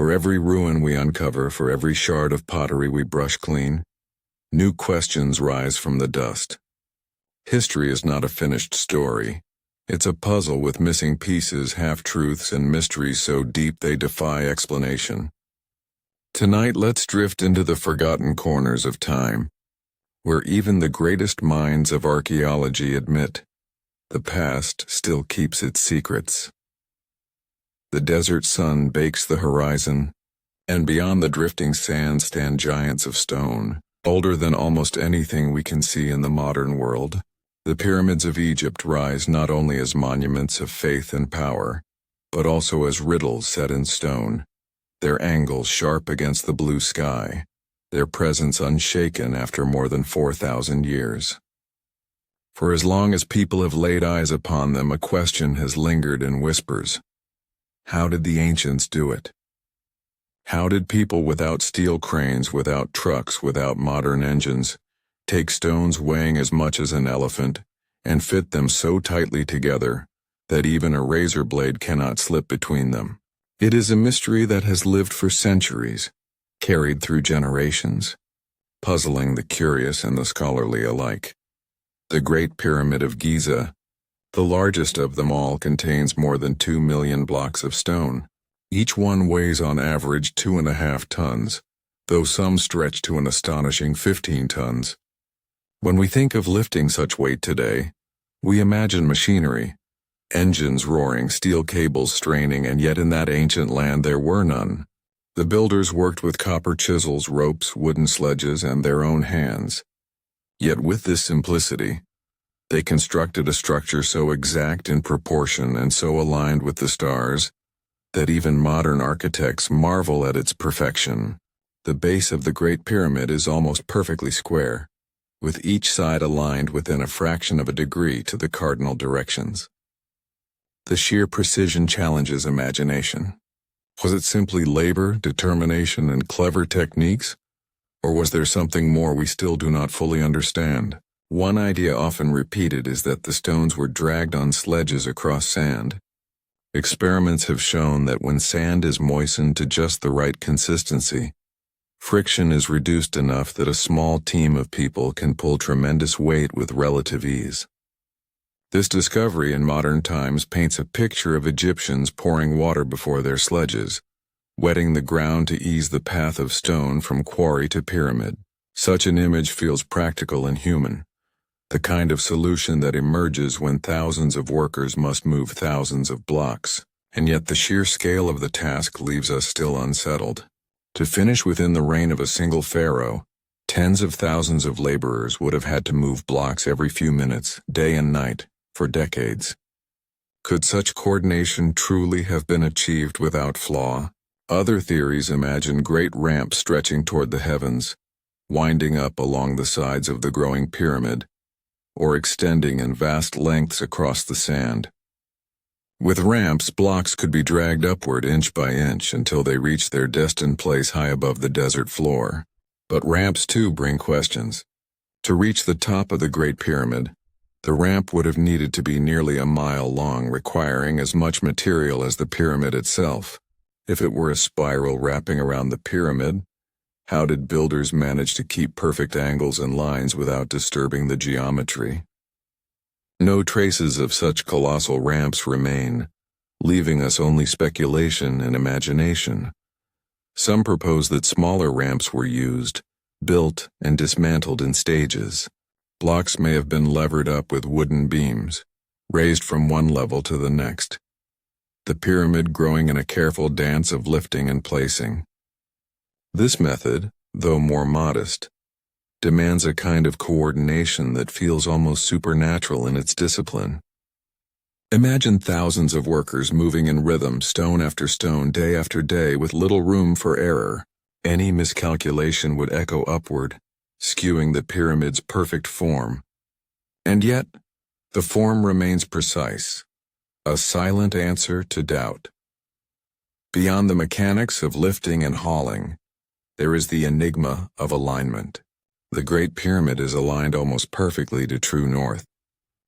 For every ruin we uncover, for every shard of pottery we brush clean, new questions rise from the dust. History is not a finished story. It's a puzzle with missing pieces, half-truths, and mysteries so deep they defy explanation. Tonight, let's drift into the forgotten corners of time, where even the greatest minds of archaeology admit the past still keeps its secrets. The desert sun bakes the horizon, and beyond the drifting sand stand giants of stone, older than almost anything we can see in the modern world. The pyramids of Egypt rise not only as monuments of faith and power, but also as riddles set in stone, their angles sharp against the blue sky, their presence unshaken after more than 4,000 years. For as long as people have laid eyes upon them, a question has lingered in whispers. How did the ancients do it? How did people without steel cranes, without trucks, without modern engines, take stones weighing as much as an elephant and fit them so tightly together that even a razor blade cannot slip between them? It is a mystery that has lived for centuries, carried through generations, puzzling the curious and the scholarly alike. The Great Pyramid of Giza, the largest of them all, contains more than 2 million blocks of stone. Each one weighs on average 2.5 tons, though some stretch to an astonishing 15 tons. When we think of lifting such weight today, we imagine machinery, engines roaring, steel cables straining, and yet in that ancient land there were none. The builders worked with copper chisels, ropes, wooden sledges, and their own hands. Yet with this simplicity, they constructed a structure so exact in proportion and so aligned with the stars that even modern architects marvel at its perfection. The base of the Great Pyramid is almost perfectly square, with each side aligned within a fraction of a degree to the cardinal directions. The sheer precision challenges imagination. Was it simply labor, determination, and clever techniques? Or was there something more we still do not fully understand? One idea often repeated is that the stones were dragged on sledges across sand. Experiments have shown that when sand is moistened to just the right consistency, friction is reduced enough that a small team of people can pull tremendous weight with relative ease. This discovery in modern times paints a picture of Egyptians pouring water before their sledges, wetting the ground to ease the path of stone from quarry to pyramid. Such an image feels practical and human, the kind of solution that emerges when thousands of workers must move thousands of blocks, and yet the sheer scale of the task leaves us still unsettled. To finish within the reign of a single pharaoh, tens of thousands of laborers would have had to move blocks every few minutes, day and night, for decades. Could such coordination truly have been achieved without flaw? Other theories imagine great ramps stretching toward the heavens, winding up along the sides of the growing pyramid, or extending in vast lengths across the sand. With ramps, blocks could be dragged upward inch by inch until they reached their destined place high above the desert floor. But ramps too bring questions. To reach the top of the Great Pyramid, the ramp would have needed to be nearly a mile long, requiring as much material as the pyramid itself. If it were a spiral wrapping around the pyramid, how did builders manage to keep perfect angles and lines without disturbing the geometry? No traces of such colossal ramps remain, leaving us only speculation and imagination. Some propose that smaller ramps were used, built, and dismantled in stages. Blocks may have been levered up with wooden beams, raised from one level to the next, the pyramid growing in a careful dance of lifting and placing. This method, though more modest, demands a kind of coordination that feels almost supernatural in its discipline. Imagine thousands of workers moving in rhythm, stone after stone, day after day, with little room for error. Any miscalculation would echo upward, skewing the pyramid's perfect form. And yet, the form remains precise, a silent answer to doubt. Beyond the mechanics of lifting and hauling, there is the enigma of alignment. The Great Pyramid is aligned almost perfectly to true north.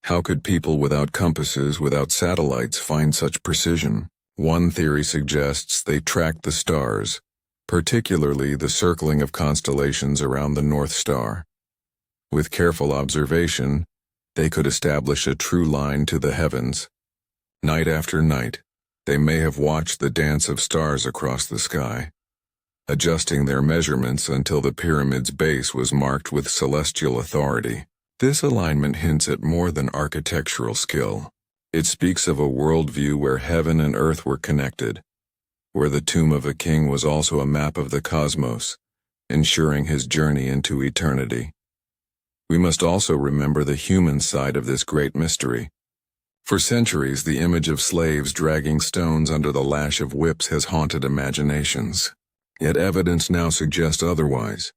How could people without compasses, without satellites, find such precision? One theory suggests they tracked the stars, particularly the circling of constellations around the North Star. With careful observation, they could establish a true line to the heavens. Night after night, they may have watched the dance of stars across the sky, adjusting their measurements until the pyramid's base was marked with celestial authority. This alignment hints at more than architectural skill. It speaks of a worldview where heaven and earth were connected, where the tomb of a king was also a map of the cosmos, ensuring his journey into eternity. We must also remember the human side of this great mystery. For centuries, the image of slaves dragging stones under the lash of whips has haunted imaginations. Yet evidence now suggests otherwise.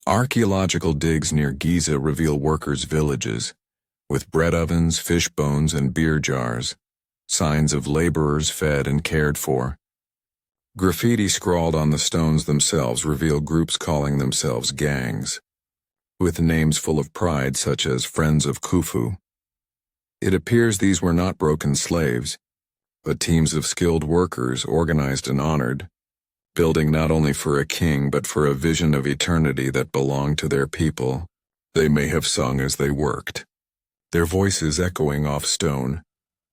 Archaeological digs near Giza reveal workers' villages, with bread ovens, fish bones, and beer jars, signs of laborers fed and cared for. Graffiti scrawled on the stones themselves reveal groups calling themselves gangs, with names full of pride such as Friends of Khufu. It appears these were not broken slaves, but teams of skilled workers organized and honored, building not only for a king but for a vision of eternity that belonged to their people. They may have sung as they worked, their voices echoing off stone,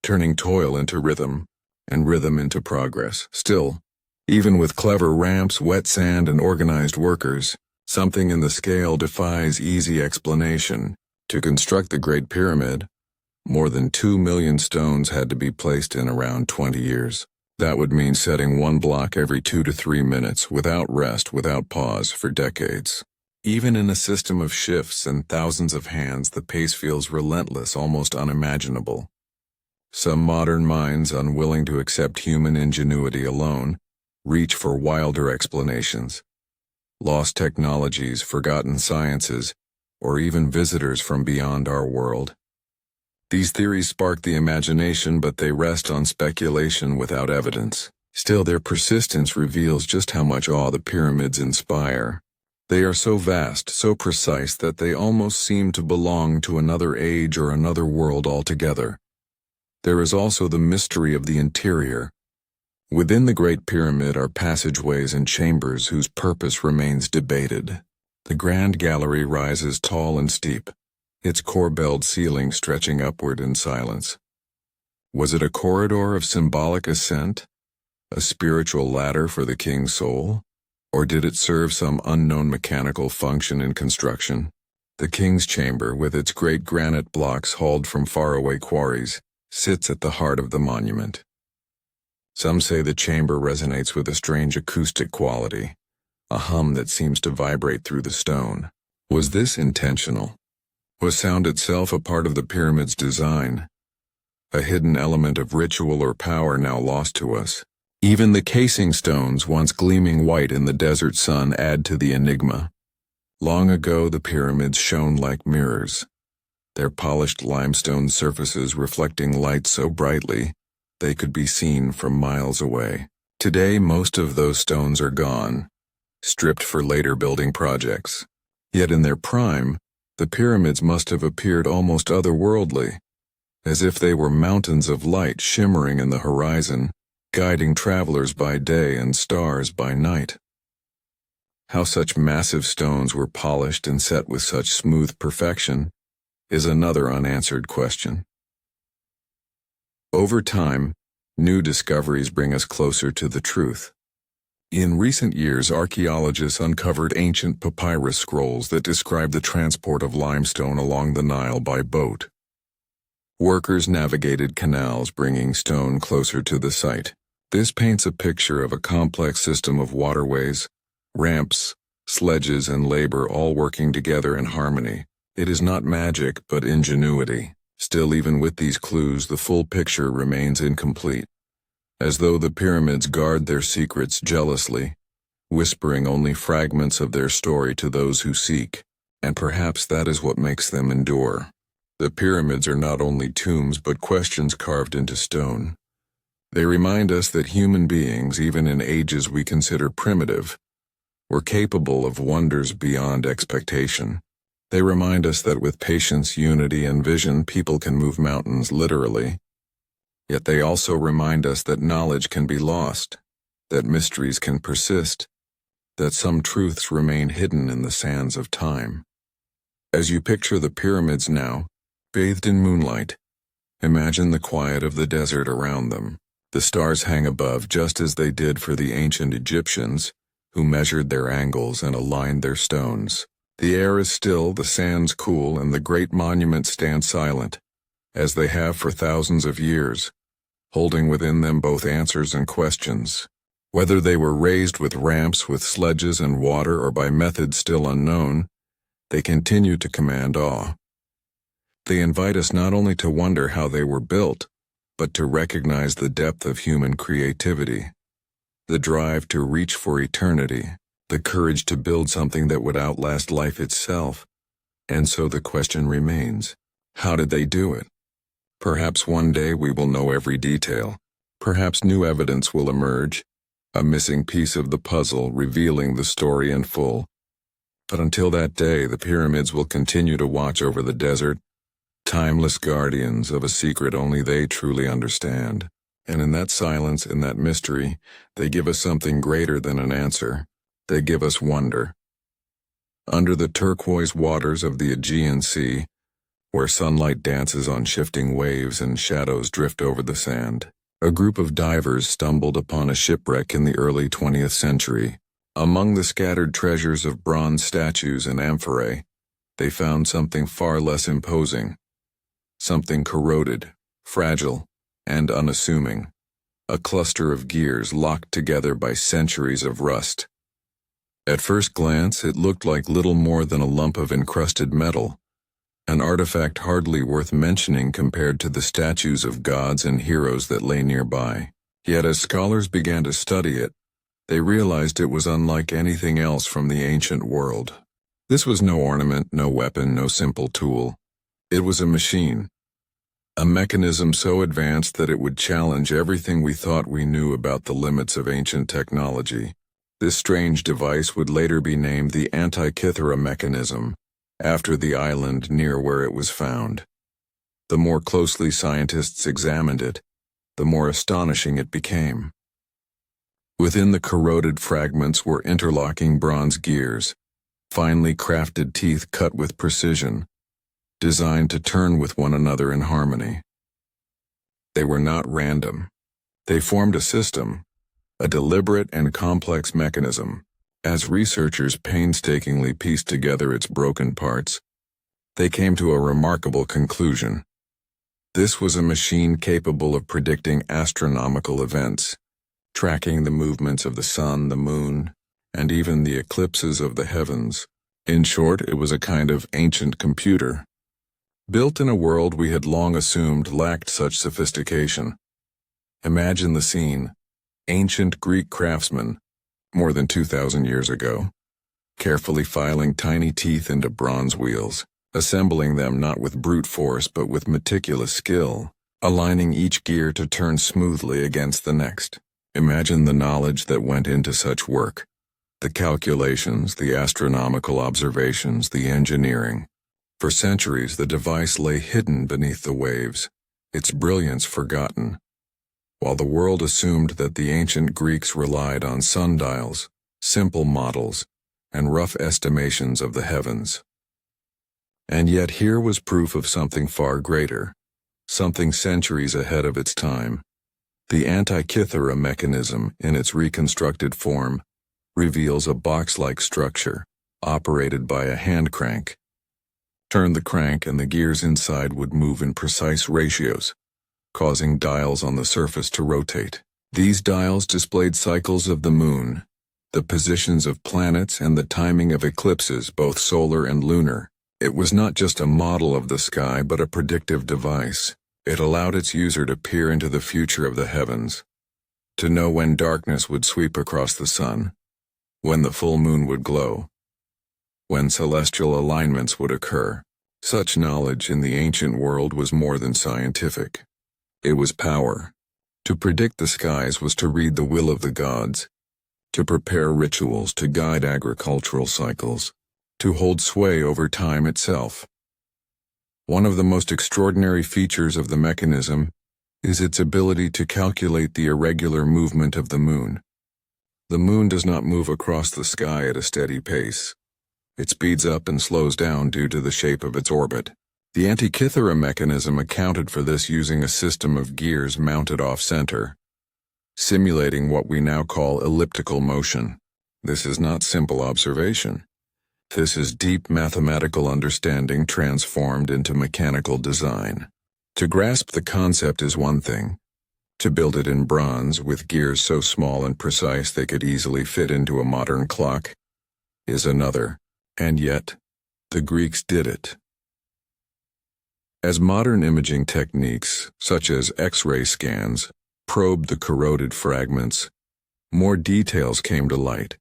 turning toil into rhythm, and rhythm into progress. Still, even with clever ramps, wet sand, and organized workers, something in the scale defies easy explanation. To construct the Great Pyramid, more than 2 million stones had to be placed in around 20 years. That would mean setting one block every 2 to 3 minutes, without rest, without pause, for decades. Even in a system of shifts and thousands of hands, the pace feels relentless, almost unimaginable. Some modern minds, unwilling to accept human ingenuity alone, reach for wilder explanations. Lost technologies, forgotten sciences, or even visitors from beyond our world. These theories spark the imagination, but they rest on speculation without evidence. Still, their persistence reveals just how much awe the pyramids inspire. They are so vast, so precise, that they almost seem to belong to another age or another world altogether. There is also the mystery of the interior. Within the Great Pyramid are passageways and chambers whose purpose remains debated. The Grand Gallery rises tall and steep, its corbelled ceiling stretching upward in silence. Was it a corridor of symbolic ascent, a spiritual ladder for the king's soul? Or did it serve some unknown mechanical function in construction? The king's chamber, with its great granite blocks hauled from faraway quarries, sits at the heart of the monument. Some say the chamber resonates with a strange acoustic quality, a hum that seems to vibrate through the stone. Was this intentional? Was sound itself a part of the pyramid's design? A hidden element of ritual or power now lost to us? Even the casing stones, once gleaming white in the desert sun, add to the enigma. Long ago, the pyramids shone like mirrors, their polished limestone surfaces reflecting light so brightly they could be seen from miles away. Today, most of those stones are gone, stripped for later building projects. Yet in their prime, the pyramids must have appeared almost otherworldly, as if they were mountains of light shimmering in the horizon, guiding travelers by day and stars by night. How such massive stones were polished and set with such smooth perfection is another unanswered question. Over time, new discoveries bring us closer to the truth. In recent years, archaeologists uncovered ancient papyrus scrolls that describe the transport of limestone along the Nile by boat. Workers navigated canals, bringing stone closer to the site. This paints a picture of a complex system of waterways, ramps, sledges, and labor all working together in harmony. It is not magic, but ingenuity. Still, even with these clues, the full picture remains incomplete, as though the pyramids guard their secrets jealously, whispering only fragments of their story to those who seek, and perhaps that is what makes them endure. The pyramids are not only tombs but questions carved into stone. They remind us that human beings, even in ages we consider primitive, were capable of wonders beyond expectation. They remind us that with patience, unity, and vision, people can move mountains literally, Yet they also remind us that knowledge can be lost, that mysteries can persist, that some truths remain hidden in the sands of time. As you picture the pyramids now, bathed in moonlight, imagine the quiet of the desert around them. The stars hang above just as they did for the ancient Egyptians, who measured their angles and aligned their stones. The air is still, the sands cool, and the great monuments stand silent, as they have for thousands of years, holding within them both answers and questions. Whether they were raised with ramps, with sledges and water, or by methods still unknown, they continue to command awe. They invite us not only to wonder how they were built, but to recognize the depth of human creativity, the drive to reach for eternity, the courage to build something that would outlast life itself. And so the question remains, how did they do it? Perhaps one day we will know every detail. Perhaps new evidence will emerge, a missing piece of the puzzle revealing the story in full. But until that day, the pyramids will continue to watch over the desert, timeless guardians of a secret only they truly understand. And in that silence, in that mystery, they give us something greater than an answer. They give us wonder. Under the turquoise waters of the Aegean Sea, where sunlight dances on shifting waves and shadows drift over the sand, a group of divers stumbled upon a shipwreck in the early 20th century. Among the scattered treasures of bronze statues and amphorae, they found something far less imposing. Something corroded, fragile, and unassuming. A cluster of gears locked together by centuries of rust. At first glance, it looked like little more than a lump of encrusted metal, an artifact hardly worth mentioning compared to the statues of gods and heroes that lay nearby. Yet as scholars began to study it, they realized it was unlike anything else from the ancient world. This was no ornament, no weapon, no simple tool. It was a machine. A mechanism so advanced that it would challenge everything we thought we knew about the limits of ancient technology. This strange device would later be named the Antikythera mechanism, after the island near where it was found. The more closely scientists examined it, the more astonishing it became. Within the corroded fragments were interlocking bronze gears, finely crafted teeth cut with precision, designed to turn with one another in harmony. They were not random. They formed a system, a deliberate and complex mechanism. As researchers painstakingly pieced together its broken parts, they came to a remarkable conclusion. This was a machine capable of predicting astronomical events, tracking the movements of the sun, the moon, and even the eclipses of the heavens. In short, it was a kind of ancient computer, built in a world we had long assumed lacked such sophistication. Imagine the scene. Ancient Greek craftsmen, more than 2,000 years ago, carefully filing tiny teeth into bronze wheels, assembling them not with brute force but with meticulous skill, aligning each gear to turn smoothly against the next. Imagine the knowledge that went into such work, the calculations, the astronomical observations, the engineering. For centuries, the device lay hidden beneath the waves, its brilliance forgotten, while the world assumed that the ancient Greeks relied on sundials, simple models, and rough estimations of the heavens. And yet here was proof of something far greater, something centuries ahead of its time. The Antikythera mechanism, in its reconstructed form, reveals a box-like structure, operated by a hand crank. Turn the crank and the gears inside would move in precise ratios, causing dials on the surface to rotate. These dials displayed cycles of the moon, the positions of planets, and the timing of eclipses, both solar and lunar. It was not just a model of the sky, but a predictive device. It allowed its user to peer into the future of the heavens, to know when darkness would sweep across the sun, when the full moon would glow, when celestial alignments would occur. Such knowledge in the ancient world was more than scientific. It was power. To predict the skies was to read the will of the gods, to prepare rituals, to guide agricultural cycles, to hold sway over time itself. One of the most extraordinary features of the mechanism is its ability to calculate the irregular movement of the moon. The moon does not move across the sky at a steady pace. It speeds up and slows down due to the shape of its orbit. The Antikythera mechanism accounted for this using a system of gears mounted off-center, simulating what we now call elliptical motion. This is not simple observation. This is deep mathematical understanding transformed into mechanical design. To grasp the concept is one thing. To build it in bronze with gears so small and precise they could easily fit into a modern clock is another. And yet, the Greeks did it. As modern imaging techniques, such as X-ray scans, probed the corroded fragments, more details came to light.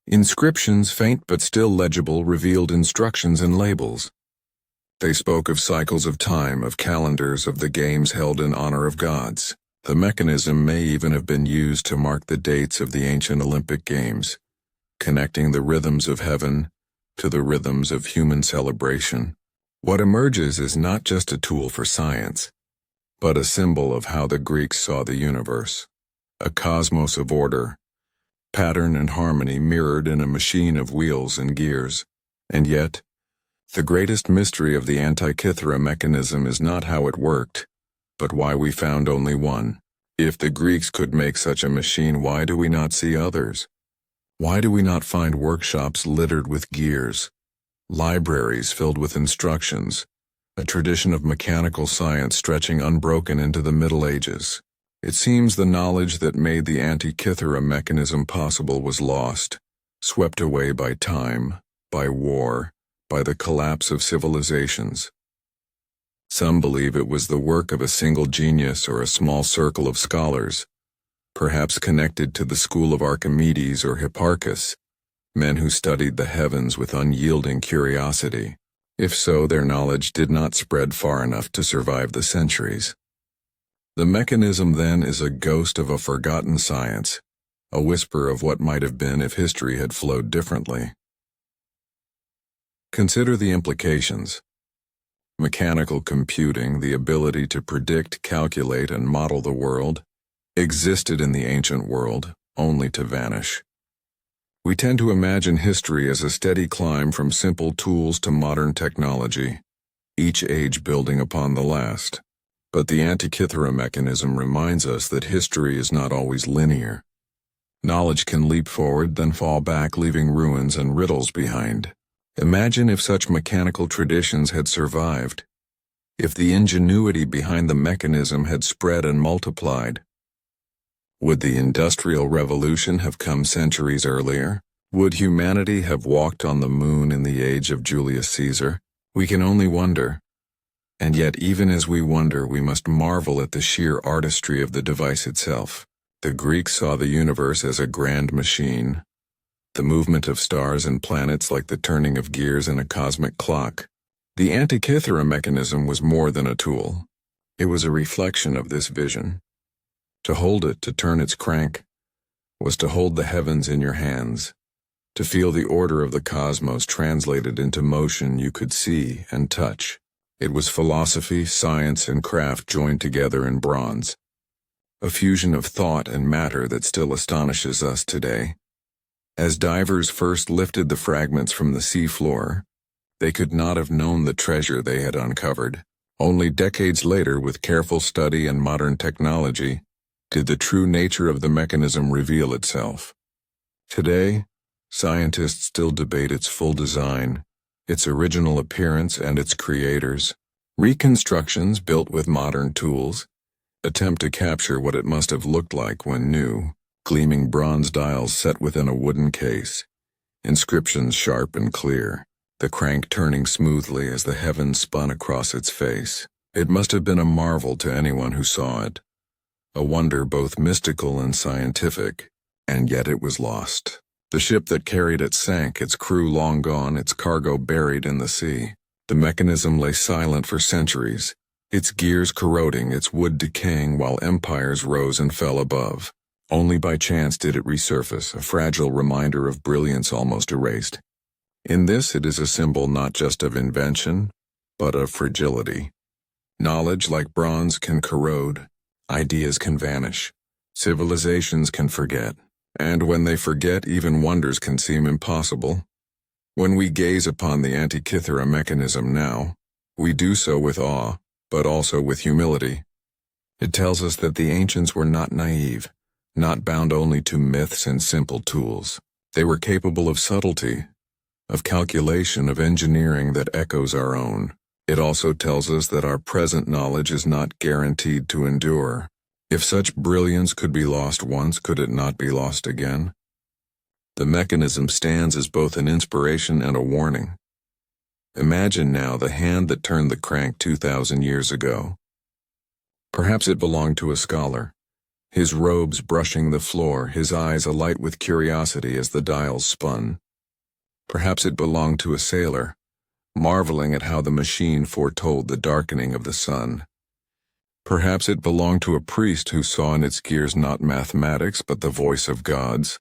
Inscriptions, faint but still legible, revealed instructions and labels. They spoke of cycles of time, of calendars, of the games held in honor of gods. The mechanism may even have been used to mark the dates of the ancient Olympic Games, connecting the rhythms of heaven to the rhythms of human celebration. What emerges is not just a tool for science, but a symbol of how the Greeks saw the universe, a cosmos of order, pattern and harmony mirrored in a machine of wheels and gears. And yet, the greatest mystery of the Antikythera mechanism is not how it worked, but why we found only one. If the Greeks could make such a machine, why do we not see others? Why do we not find workshops littered with gears, libraries filled with instructions, a tradition of mechanical science stretching unbroken into the Middle Ages? It seems the knowledge that made the Antikythera mechanism possible was lost, swept away by time, by war, by the collapse of civilizations. Some believe it was the work of a single genius or a small circle of scholars, perhaps connected to the school of Archimedes or Hipparchus, men who studied the heavens with unyielding curiosity. If so, their knowledge did not spread far enough to survive the centuries. The mechanism then is a ghost of a forgotten science, a whisper of what might have been if history had flowed differently. Consider the implications. Mechanical computing, the ability to predict, calculate, and model the world, existed in the ancient world, only to vanish. We tend to imagine history as a steady climb from simple tools to modern technology, each age building upon the last. But the Antikythera mechanism reminds us that history is not always linear. Knowledge can leap forward, then fall back, leaving ruins and riddles behind. Imagine if such mechanical traditions had survived, if the ingenuity behind the mechanism had spread and multiplied. Would the Industrial Revolution have come centuries earlier? Would humanity have walked on the moon in the age of Julius Caesar? We can only wonder. And yet, even as we wonder, we must marvel at the sheer artistry of the device itself. The Greeks saw the universe as a grand machine, the movement of stars and planets like the turning of gears in a cosmic clock. The Antikythera mechanism was more than a tool. It was a reflection of this vision. To hold it, to turn its crank, was to hold the heavens in your hands, to feel the order of the cosmos translated into motion you could see and touch. It was philosophy, science, and craft joined together in bronze, a fusion of thought and matter that still astonishes us today. As divers first lifted the fragments from the sea floor, they could not have known the treasure they had uncovered. Only decades later, with careful study and modern technology, did the true nature of the mechanism reveal itself. Today, scientists still debate its full design, its original appearance, and its creators. Reconstructions built with modern tools attempt to capture what it must have looked like when new. Gleaming bronze dials set within a wooden case, inscriptions sharp and clear, the crank turning smoothly as the heavens spun across its face. It must have been a marvel to anyone who saw it, a wonder both mystical and scientific, and yet it was lost. The ship that carried it sank, its crew long gone, its cargo buried in the sea. The mechanism lay silent for centuries, its gears corroding, its wood decaying while empires rose and fell above. Only by chance did it resurface, a fragile reminder of brilliance almost erased. In this it is a symbol not just of invention, but of fragility. Knowledge, like bronze, can corrode, Ideas can vanish. Civilizations can forget. And when they forget, even wonders can seem impossible. When we gaze upon the Antikythera mechanism now, we do so with awe, but also with humility. It tells us that the ancients were not naive, not bound only to myths and simple tools. They were capable of subtlety, of calculation, of engineering that echoes our own. It also tells us that our present knowledge is not guaranteed to endure. If such brilliance could be lost once, could it not be lost again? The mechanism stands as both an inspiration and a warning. Imagine now the hand that turned the crank 2,000 years ago. Perhaps it belonged to a scholar, his robes brushing the floor, his eyes alight with curiosity as the dials spun. Perhaps it belonged to a sailor, marveling at how the machine foretold the darkening of the sun. Perhaps it belonged to a priest who saw in its gears not mathematics but the voice of gods.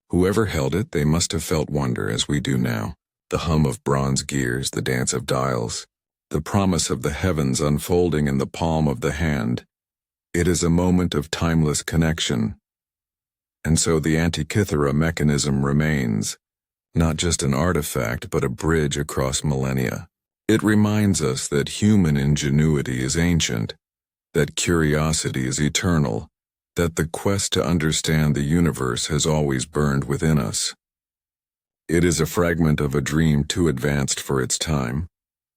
Whoever held it, they must have felt wonder as we do now. The hum of bronze gears, the dance of dials, the promise of the heavens unfolding in the palm of the hand. It is a moment of timeless connection. And so the Antikythera mechanism remains, not just an artifact but a bridge across millennia. It reminds us that human ingenuity is ancient, that curiosity is eternal, that the quest to understand the universe has always burned within us. It is a fragment of a dream too advanced for its time,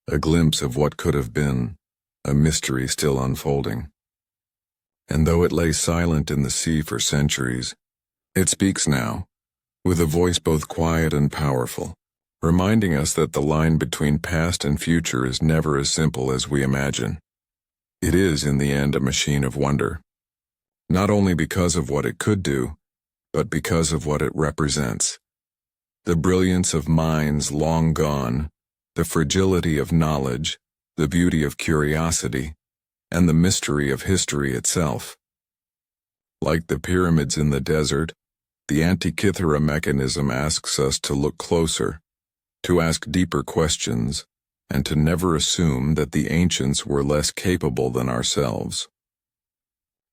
a glimpse of what could have been, a mystery still unfolding. And though it lay silent in the sea for centuries, it speaks now, with a voice both quiet and powerful, reminding us that the line between past and future is never as simple as we imagine. It is, in the end, a machine of wonder, not only because of what it could do, but because of what it represents. The brilliance of minds long gone, the fragility of knowledge, the beauty of curiosity, and the mystery of history itself. Like the pyramids in the desert, the Antikythera mechanism asks us to look closer, to ask deeper questions, and to never assume that the ancients were less capable than ourselves.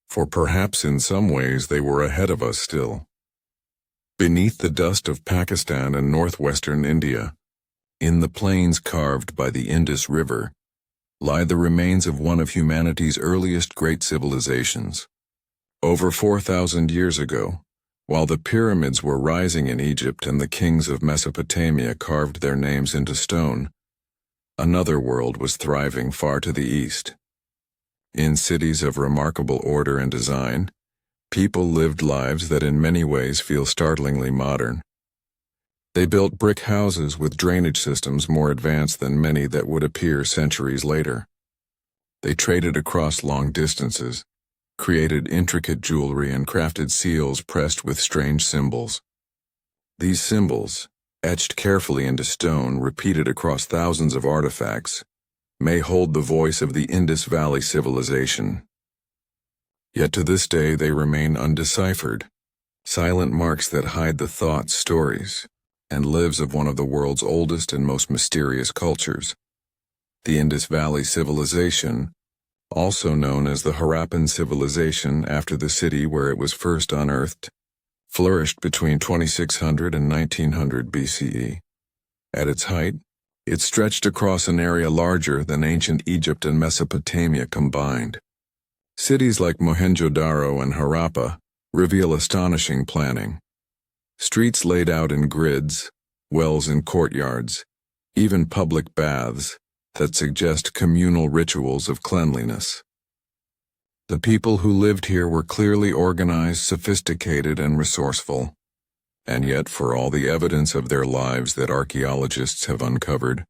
For perhaps in some ways they were ahead of us still. Beneath the dust of Pakistan and northwestern India, in the plains carved by the Indus River, lie the remains of one of humanity's earliest great civilizations. Over 4,000 years ago, while the pyramids were rising in Egypt and the kings of Mesopotamia carved their names into stone, another world was thriving far to the east. In cities of remarkable order and design, people lived lives that in many ways feel startlingly modern. They built brick houses with drainage systems more advanced than many that would appear centuries later. They traded across long distances, created intricate jewelry and crafted seals pressed with strange symbols. These symbols, etched carefully into stone, repeated across thousands of artifacts, may hold the voice of the Indus Valley civilization. Yet to this day they remain undeciphered, silent marks that hide the thoughts, stories, and lives of one of the world's oldest and most mysterious cultures. The Indus Valley civilization, also known as the Harappan civilization after the city where it was first unearthed, flourished between 2600 and 1900 BCE. At its height, it stretched across an area larger than ancient Egypt and Mesopotamia combined. Cities like Mohenjo-Daro and Harappa reveal astonishing planning. Streets laid out in grids, wells in courtyards, even public baths that suggest communal rituals of cleanliness. The people who lived here were clearly organized, sophisticated, and resourceful. And yet, for all the evidence of their lives that archaeologists have uncovered,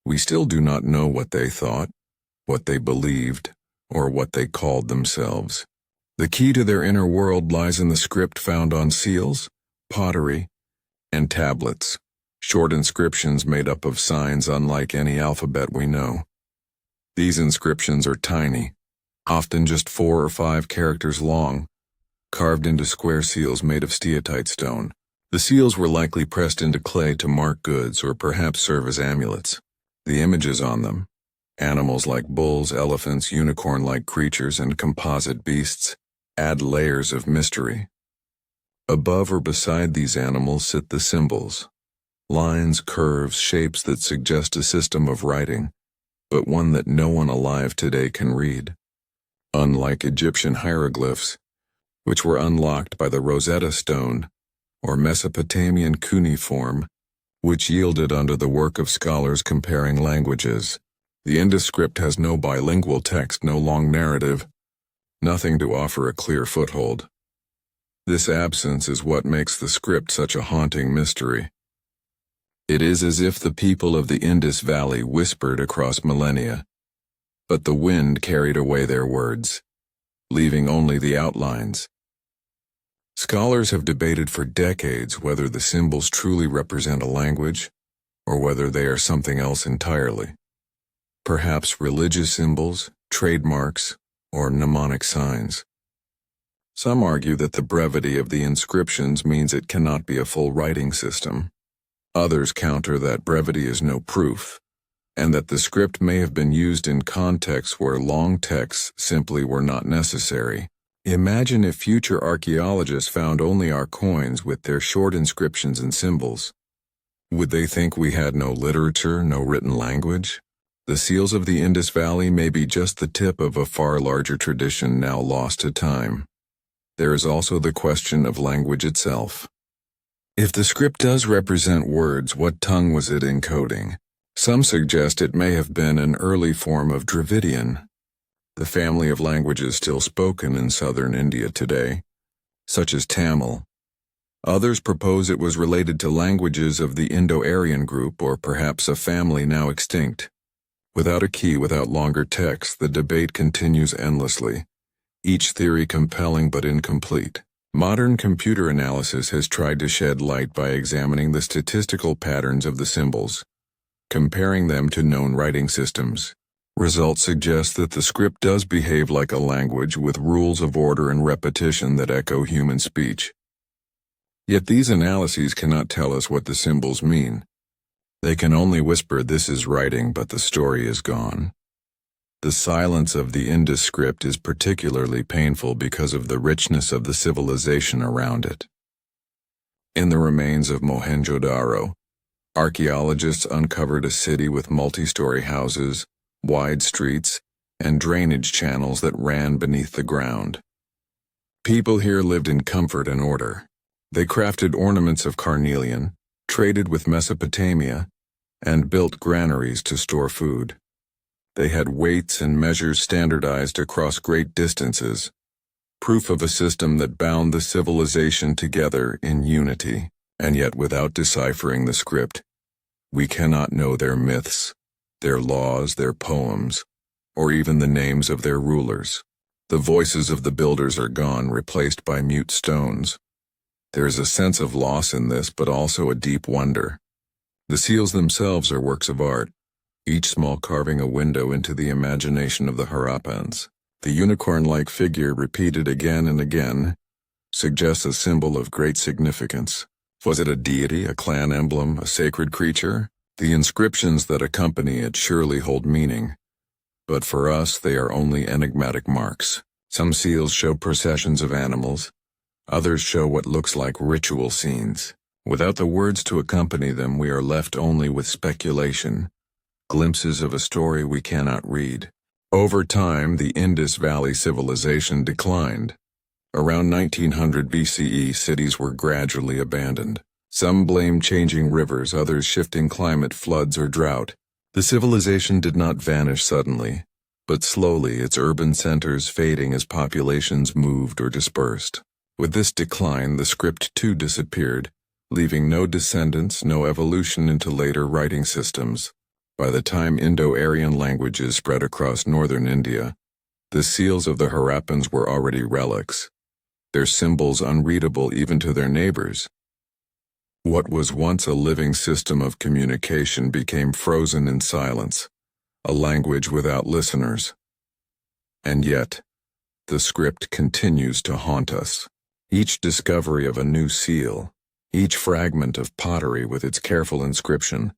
we still do not know what they thought, what they believed, or what they called themselves. The key to their inner world lies in the script found on seals, pottery, and tablets, short inscriptions made up of signs unlike any alphabet we know. These inscriptions are tiny, often just 4 or 5 characters long, carved into square seals made of steatite stone. The seals were likely pressed into clay to mark goods or perhaps serve as amulets. The images on them, Animals like bulls, elephants, unicorn-like creatures, and composite beasts add layers of mystery. Above or beside these animals sit the symbols. Lines, curves, shapes that suggest a system of writing, but one that no one alive today can read. Unlike Egyptian hieroglyphs, which were unlocked by the Rosetta Stone, or Mesopotamian cuneiform, which yielded under the work of scholars comparing languages, the Indus script has no bilingual text, no long narrative, nothing to offer a clear foothold. This absence is what makes the script such a haunting mystery. It is as if the people of the Indus Valley whispered across millennia, but the wind carried away their words, leaving only the outlines. Scholars have debated for decades whether the symbols truly represent a language, or whether they are something else entirely. Perhaps religious symbols, trademarks, or mnemonic signs. Some argue that the brevity of the inscriptions means it cannot be a full writing system. Others counter that brevity is no proof, and that the script may have been used in contexts where long texts simply were not necessary. Imagine if future archaeologists found only our coins with their short inscriptions and symbols. Would they think we had no literature, no written language? The seals of the Indus Valley may be just the tip of a far larger tradition now lost to time. There is also the question of language itself. If the script does represent words, what tongue was it encoding? Some suggest it may have been an early form of Dravidian, the family of languages still spoken in southern India today, such as Tamil. Others propose it was related to languages of the Indo-Aryan group, or perhaps a family now extinct. Without a key, without longer text, the debate continues endlessly, each theory compelling but incomplete. Modern computer analysis has tried to shed light by examining the statistical patterns of the symbols, comparing them to known writing systems. Results suggest that the script does behave like a language with rules of order and repetition that echo human speech. Yet these analyses cannot tell us what the symbols mean. They can only whisper, "This is writing, but the story is gone." The silence of the Indus script is particularly painful because of the richness of the civilization around it. In the remains of Mohenjo-daro, archaeologists uncovered a city with multi-story houses, wide streets, and drainage channels that ran beneath the ground. People here lived in comfort and order. They crafted ornaments of carnelian, traded with Mesopotamia, and built granaries to store food. They had weights and measures standardized across great distances, proof of a system that bound the civilization together in unity. And yet, without deciphering the script, we cannot know their myths, their laws, their poems, or even the names of their rulers. The voices of the builders are gone, replaced by mute stones. There is a sense of loss in this, but also a deep wonder. The seals themselves are works of art, each small carving a window into the imagination of the Harappans. The unicorn-like figure, repeated again and again, suggests a symbol of great significance. Was it a deity, a clan emblem, a sacred creature? The inscriptions that accompany it surely hold meaning, but for us they are only enigmatic marks. Some seals show processions of animals, others show what looks like ritual scenes. Without the words to accompany them, we are left only with speculation, glimpses of a story we cannot read. Over time, the Indus Valley civilization declined. Around 1900 BCE, cities were gradually abandoned. Some blamed changing rivers, others shifting climate, floods, or drought. The civilization did not vanish suddenly, but slowly, its urban centers fading as populations moved or dispersed. With this decline, the script too disappeared, leaving no descendants, no evolution into later writing systems. By the time Indo-Aryan languages spread across northern India, the seals of the Harappans were already relics, their symbols unreadable even to their neighbors. What was once a living system of communication became frozen in silence, a language without listeners. And yet, the script continues to haunt us. Each discovery of a new seal, each fragment of pottery with its careful inscription,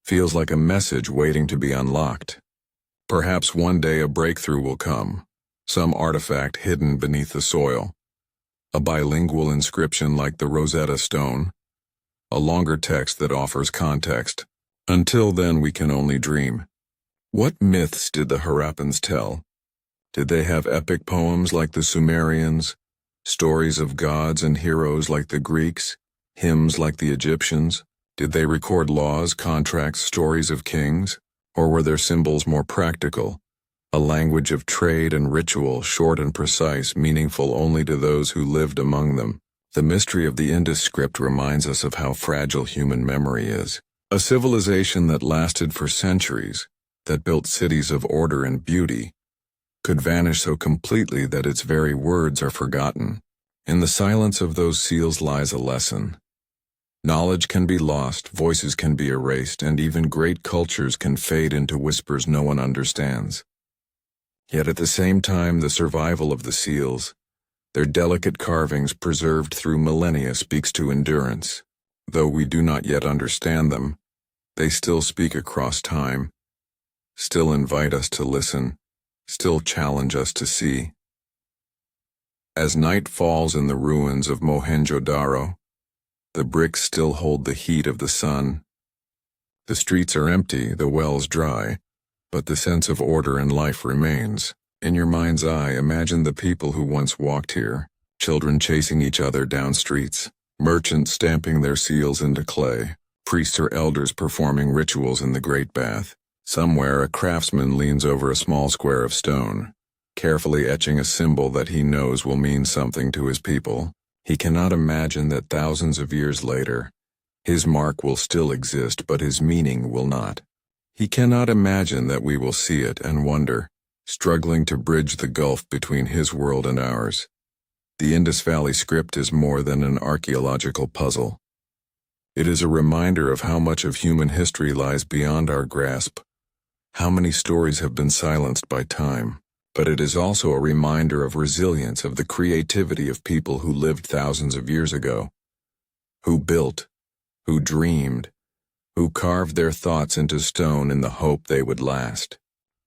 feels like a message waiting to be unlocked. Perhaps one day a breakthrough will come, some artifact hidden beneath the soil, a bilingual inscription like the Rosetta Stone, a longer text that offers context. Until then, we can only dream. What myths did the Harappans tell? Did they have epic poems like the Sumerians, stories of gods and heroes like the Greeks, hymns like the Egyptians? Did they record laws, contracts, stories of kings? Or were their symbols more practical, a language of trade and ritual, short and precise, meaningful only to those who lived among them? The mystery of the Indus script reminds us of how fragile human memory is. A civilization that lasted for centuries, that built cities of order and beauty, could vanish so completely that its very words are forgotten. In the silence of those seals lies a lesson. Knowledge can be lost, voices can be erased, and even great cultures can fade into whispers no one understands. Yet at the same time, the survival of the seals, their delicate carvings preserved through millennia, speaks to endurance. Though we do not yet understand them, they still speak across time, still invite us to listen, still challenge us to see. As night falls in the ruins of Mohenjo-Daro, the bricks still hold the heat of the sun. The streets are empty, the wells dry, but the sense of order and life remains. In your mind's eye, imagine the people who once walked here, children chasing each other down streets, merchants stamping their seals into clay, priests or elders performing rituals in the Great Bath. Somewhere, a craftsman leans over a small square of stone, carefully etching a symbol that he knows will mean something to his people. He cannot imagine that thousands of years later, his mark will still exist, but his meaning will not. He cannot imagine that we will see it and wonder, struggling to bridge the gulf between his world and ours. The Indus Valley script is more than an archaeological puzzle. It is a reminder of how much of human history lies beyond our grasp, how many stories have been silenced by time. But it is also a reminder of resilience, of the creativity of people who lived thousands of years ago, who built, who dreamed, who carved their thoughts into stone in the hope they would last.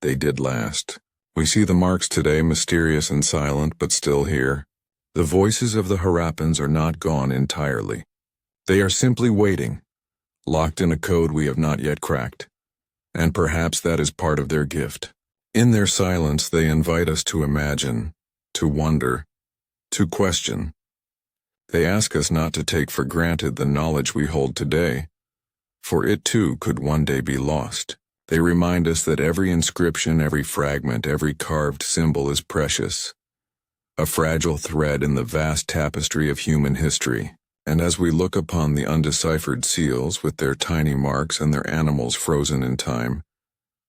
They did last. We see the marks today, mysterious and silent, but still here. The voices of the Harappans are not gone entirely. They are simply waiting, locked in a code we have not yet cracked. And perhaps that is part of their gift. In their silence, they invite us to imagine, to wonder, to question. They ask us not to take for granted the knowledge we hold today, for it too could one day be lost. They remind us that every inscription, every fragment, every carved symbol is precious, a fragile thread in the vast tapestry of human history. And as we look upon the undeciphered seals with their tiny marks and their animals frozen in time,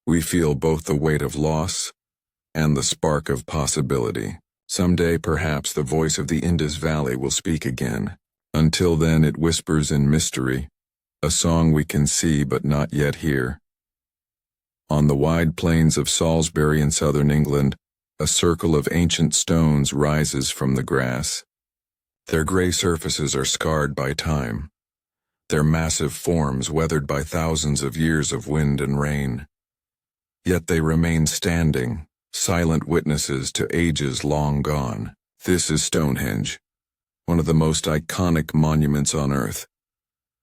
we feel both the weight of loss and the spark of possibility. Someday, perhaps, the voice of the Indus Valley will speak again. Until then, it whispers in mystery, a song we can see but not yet hear. On the wide plains of Salisbury in southern England, a circle of ancient stones rises from the grass. Their gray surfaces are scarred by time, their massive forms weathered by thousands of years of wind and rain. Yet they remain standing, silent witnesses to ages long gone. This is Stonehenge, one of the most iconic monuments on Earth,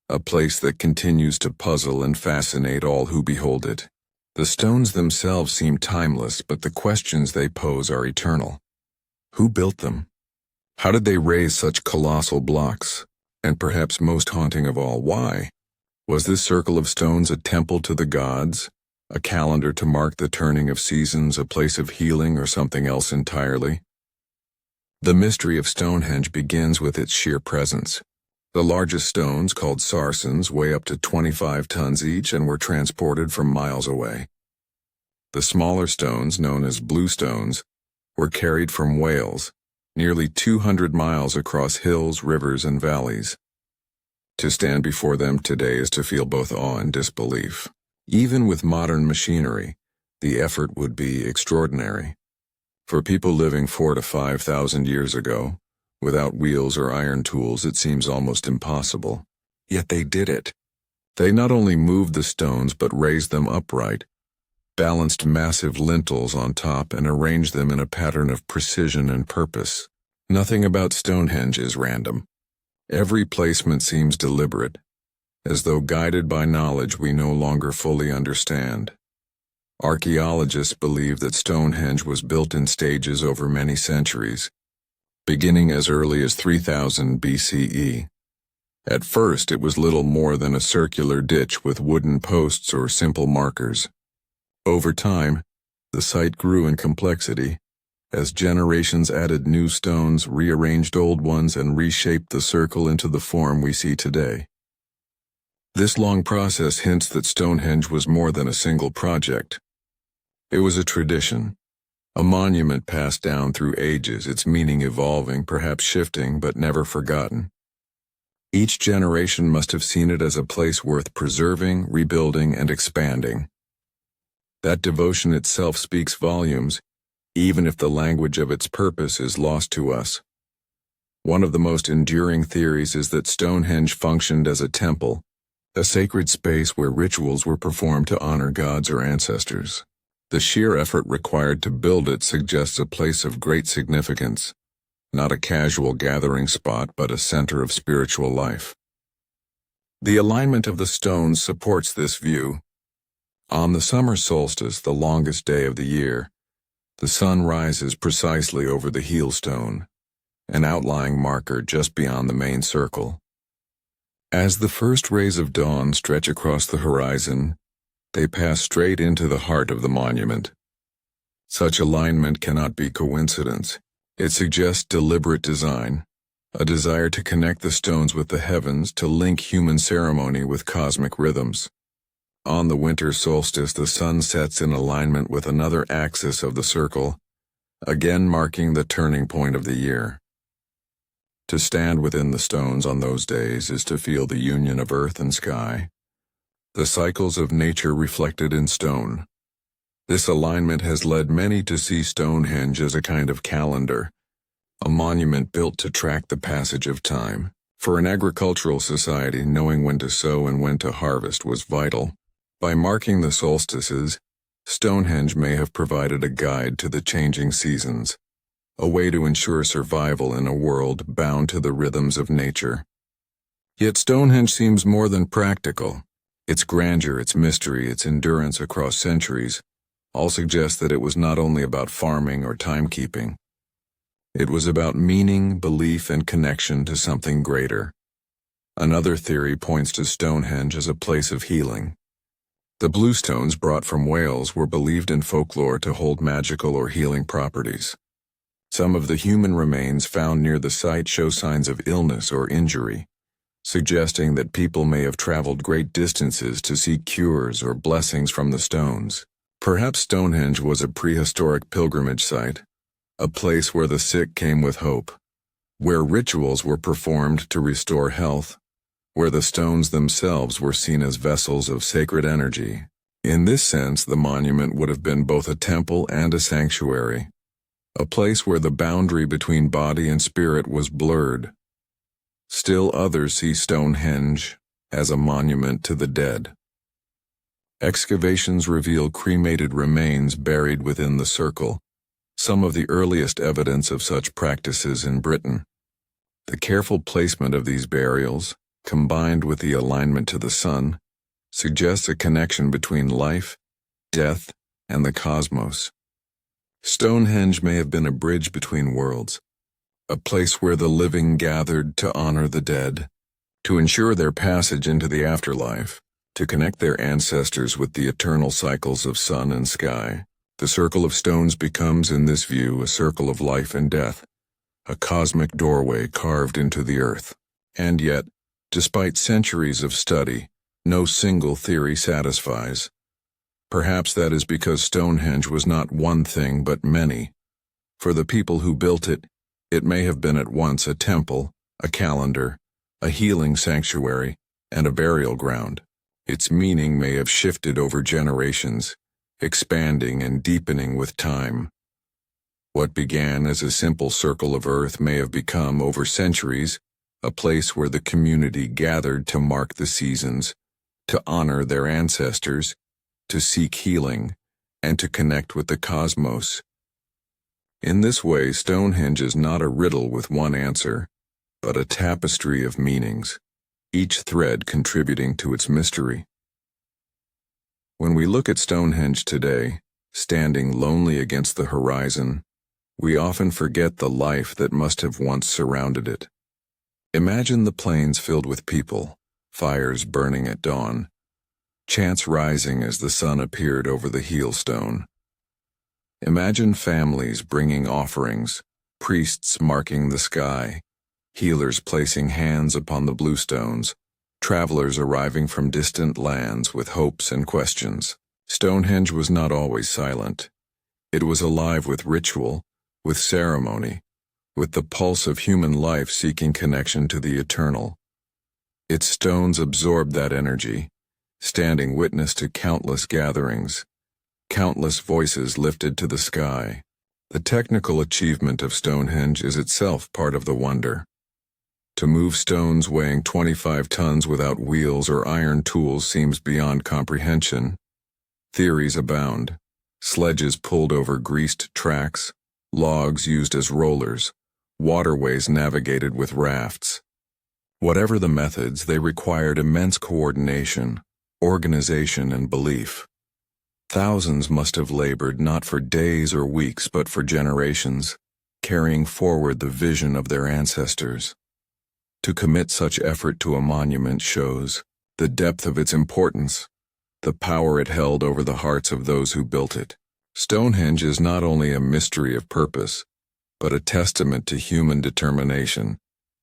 a place that continues to puzzle and fascinate all who behold it. The stones themselves seem timeless, but the questions they pose are eternal. Who built them? How did they raise such colossal blocks? And perhaps most haunting of all, why? Was this circle of stones a temple to the gods? A calendar to mark the turning of seasons, a place of healing, or something else entirely? The mystery of Stonehenge begins with its sheer presence. The largest stones, called sarsens, weigh up to 25 tons each and were transported from miles away. The smaller stones, known as bluestones, were carried from Wales, nearly 200 miles across hills, rivers, and valleys. To stand before them today is to feel both awe and disbelief. Even with modern machinery, the effort would be extraordinary. For people living 4,000 to 5,000 years ago, without wheels or iron tools, it seems almost impossible. Yet they did it. They not only moved the stones but raised them upright, balanced massive lintels on top and arranged them in a pattern of precision and purpose. Nothing about Stonehenge is random. Every placement seems deliberate, as though guided by knowledge we no longer fully understand. Archaeologists believe that Stonehenge was built in stages over many centuries, beginning as early as 3000 BCE. At first, it was little more than a circular ditch with wooden posts or simple markers. Over time, the site grew in complexity, as generations added new stones, rearranged old ones, and reshaped the circle into the form we see today. This long process hints that Stonehenge was more than a single project. It was a tradition, a monument passed down through ages, its meaning evolving, perhaps shifting, but never forgotten. Each generation must have seen it as a place worth preserving, rebuilding, and expanding. That devotion itself speaks volumes, even if the language of its purpose is lost to us. One of the most enduring theories is that Stonehenge functioned as a temple, a sacred space where rituals were performed to honor gods or ancestors. The sheer effort required to build it suggests a place of great significance, not a casual gathering spot but a center of spiritual life. The alignment of the stones supports this view. On the summer solstice, the longest day of the year, the sun rises precisely over the heel stone, an outlying marker just beyond the main circle. As the first rays of dawn stretch across the horizon, they pass straight into the heart of the monument. Such alignment cannot be coincidence. It suggests deliberate design, a desire to connect the stones with the heavens, to link human ceremony with cosmic rhythms. On the winter solstice, the sun sets in alignment with another axis of the circle, again marking the turning point of the year. To stand within the stones on those days is to feel the union of earth and sky, the cycles of nature reflected in stone. This alignment has led many to see Stonehenge as a kind of calendar, a monument built to track the passage of time. For an agricultural society, knowing when to sow and when to harvest was vital. By marking the solstices, Stonehenge may have provided a guide to the changing seasons, a way to ensure survival in a world bound to the rhythms of nature. Yet Stonehenge seems more than practical. Its grandeur, its mystery, its endurance across centuries all suggest that it was not only about farming or timekeeping. It was about meaning, belief, and connection to something greater. Another theory points to Stonehenge as a place of healing. The bluestones brought from Wales were believed in folklore to hold magical or healing properties. Some of the human remains found near the site show signs of illness or injury, suggesting that people may have traveled great distances to seek cures or blessings from the stones. Perhaps Stonehenge was a prehistoric pilgrimage site, a place where the sick came with hope, where rituals were performed to restore health, where the stones themselves were seen as vessels of sacred energy. In this sense, the monument would have been both a temple and a sanctuary, a place where the boundary between body and spirit was blurred. Still others see Stonehenge as a monument to the dead. Excavations reveal cremated remains buried within the circle, some of the earliest evidence of such practices in Britain. The careful placement of these burials, combined with the alignment to the sun, suggests a connection between life, death, and the cosmos. Stonehenge may have been a bridge between worlds, a place where the living gathered to honor the dead, to ensure their passage into the afterlife, to connect their ancestors with the eternal cycles of sun and sky. The circle of stones becomes, in this view, a circle of life and death, a cosmic doorway carved into the earth. And yet, despite centuries of study, no single theory satisfies. Perhaps that is because Stonehenge was not one thing but many. For the people who built it, it may have been at once a temple, a calendar, a healing sanctuary, and a burial ground. Its meaning may have shifted over generations, expanding and deepening with time. What began as a simple circle of earth may have become, over centuries, a place where the community gathered to mark the seasons, to honor their ancestors, to seek healing, and to connect with the cosmos. In this way, Stonehenge is not a riddle with one answer, but a tapestry of meanings, each thread contributing to its mystery. When we look at Stonehenge today, standing lonely against the horizon, we often forget the life that must have once surrounded it. Imagine the plains filled with people, fires burning at dawn, chants rising as the sun appeared over the heelstone. Imagine families bringing offerings, priests marking the sky, healers placing hands upon the blue stones, travelers arriving from distant lands with hopes and questions. Stonehenge was not always silent. It was alive with ritual, with ceremony, with the pulse of human life seeking connection to the eternal. Its stones absorbed that energy, standing witness to countless gatherings, countless voices lifted to the sky. The technical achievement of Stonehenge is itself part of the wonder. To move stones weighing 25 tons without wheels or iron tools seems beyond comprehension. Theories abound. Sledges pulled over greased tracks, logs used as rollers, waterways navigated with rafts. Whatever the methods, they required immense coordination, organization, and belief. Thousands must have labored not for days or weeks but for generations, carrying forward the vision of their ancestors. To commit such effort to a monument shows the depth of its importance, the power it held over the hearts of those who built it. Stonehenge is not only a mystery of purpose, but a testament to human determination,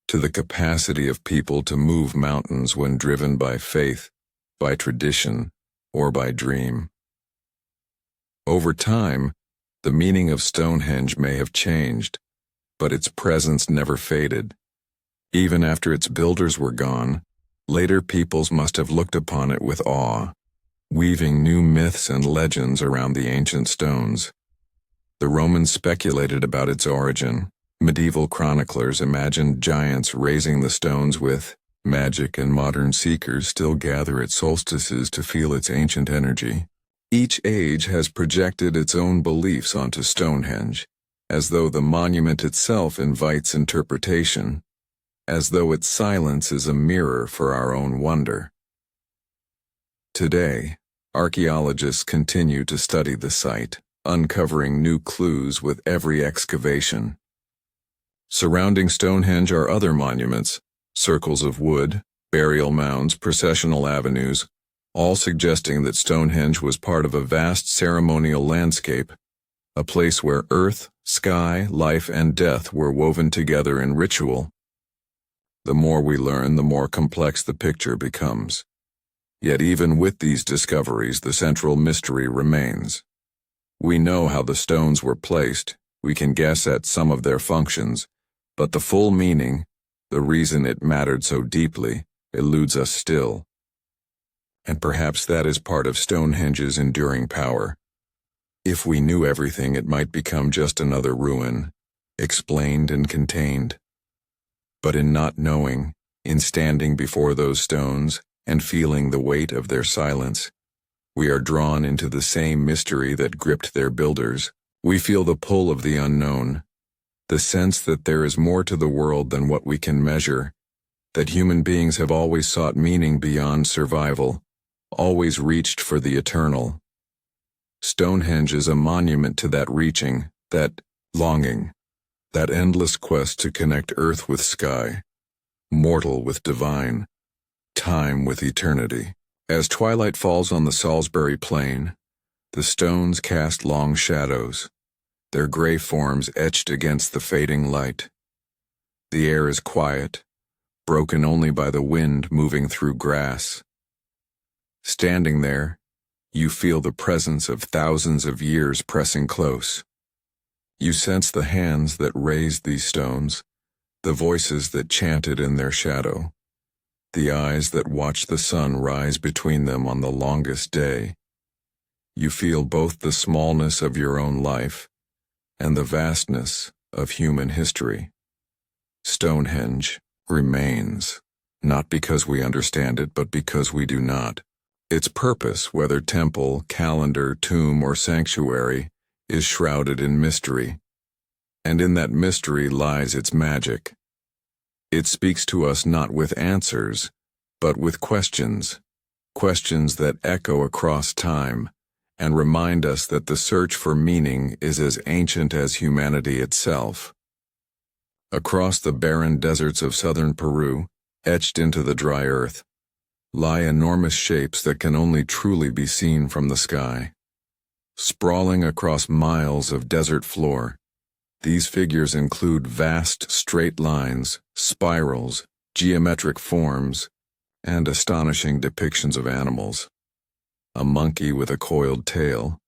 to the capacity of people to move mountains when driven by faith, by tradition, or by dream. Over time, the meaning of Stonehenge may have changed, but its presence never faded. Even after its builders were gone, later peoples must have looked upon it with awe, weaving new myths and legends around the ancient stones. The Romans speculated about its origin. Medieval chroniclers imagined giants raising the stones with magic, and modern seekers still gather at solstices to feel its ancient energy. Each age has projected its own beliefs onto Stonehenge, as though the monument itself invites interpretation, as though its silence is a mirror for our own wonder. Today, archaeologists continue to study the site, uncovering new clues with every excavation. Surrounding Stonehenge are other monuments, circles of wood, burial mounds, processional avenues, all suggesting that Stonehenge was part of a vast ceremonial landscape, a place where earth, sky, life, and death were woven together in ritual. The more we learn, the more complex the picture becomes. Yet even with these discoveries, the central mystery remains. We know how the stones were placed, we can guess at some of their functions, but the full meaning, the reason it mattered so deeply, eludes us still. And perhaps that is part of Stonehenge's enduring power. If we knew everything, it might become just another ruin, explained and contained. But in not knowing, in standing before those stones and feeling the weight of their silence, we are drawn into the same mystery that gripped their builders. We feel the pull of the unknown, the sense that there is more to the world than what we can measure, that human beings have always sought meaning beyond survival, always reached for the eternal. Stonehenge is a monument to that reaching, that longing, that endless quest to connect earth with sky, mortal with divine, time with eternity. As twilight falls on the Salisbury Plain, the stones cast long shadows, their gray forms etched against the fading light. The air is quiet, broken only by the wind moving through grass. Standing there, you feel the presence of thousands of years pressing close. You sense the hands that raised these stones, the voices that chanted in their shadow, the eyes that watched the sun rise between them on the longest day. You feel both the smallness of your own life and the vastness of human history. Stonehenge remains, not because we understand it, but because we do not. Its purpose, whether temple, calendar, tomb, or sanctuary, is shrouded in mystery. And in that mystery lies its magic. It speaks to us not with answers, but with questions. Questions that echo across time and remind us that the search for meaning is as ancient as humanity itself. Across the barren deserts of southern Peru, etched into the dry earth, lie enormous shapes that can only truly be seen from the sky. Sprawling across miles of desert floor, these figures include vast straight lines, spirals, geometric forms, and astonishing depictions of animals. A monkey with a coiled tail,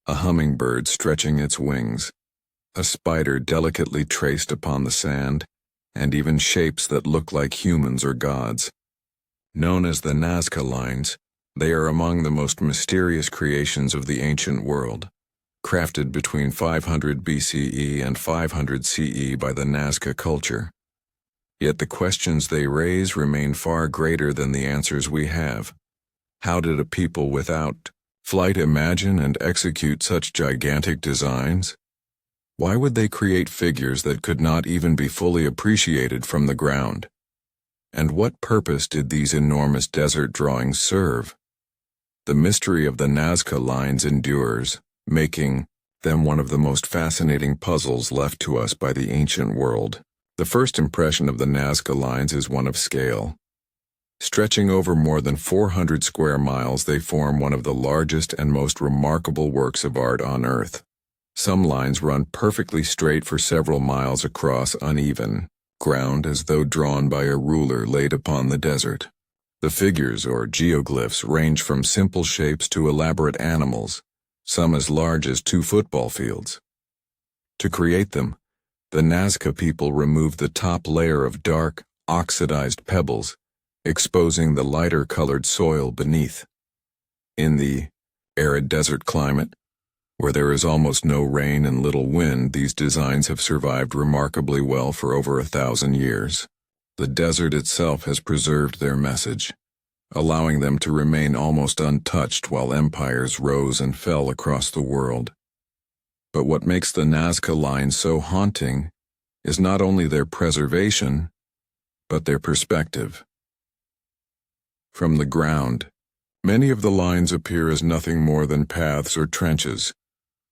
a hummingbird stretching its wings, a spider delicately traced upon the sand, and even shapes that look like humans or gods. Known as the Nazca Lines, they are among the most mysterious creations of the ancient world, crafted between 500 BCE and 500 CE by the Nazca culture. Yet the questions they raise remain far greater than the answers we have. How did a people without flight imagine and execute such gigantic designs? Why would they create figures that could not even be fully appreciated from the ground? And what purpose did these enormous desert drawings serve? The mystery of the Nazca Lines endures, making them one of the most fascinating puzzles left to us by the ancient world. The first impression of the Nazca Lines is one of scale. Stretching over more than 400 square miles, they form one of the largest and most remarkable works of art on Earth. Some lines run perfectly straight for several miles across uneven ground as though drawn by a ruler laid upon the desert. The figures, or geoglyphs, range from simple shapes to elaborate animals, some as large as 2 football fields. To create them, the Nazca people removed the top layer of dark, oxidized pebbles, exposing the lighter-colored soil beneath. In the arid desert climate, where there is almost no rain and little wind, these designs have survived remarkably well for over 1,000 years. The desert itself has preserved their message, allowing them to remain almost untouched while empires rose and fell across the world. But what makes the Nazca Lines so haunting is not only their preservation, but their perspective. From the ground, many of the lines appear as nothing more than paths or trenches,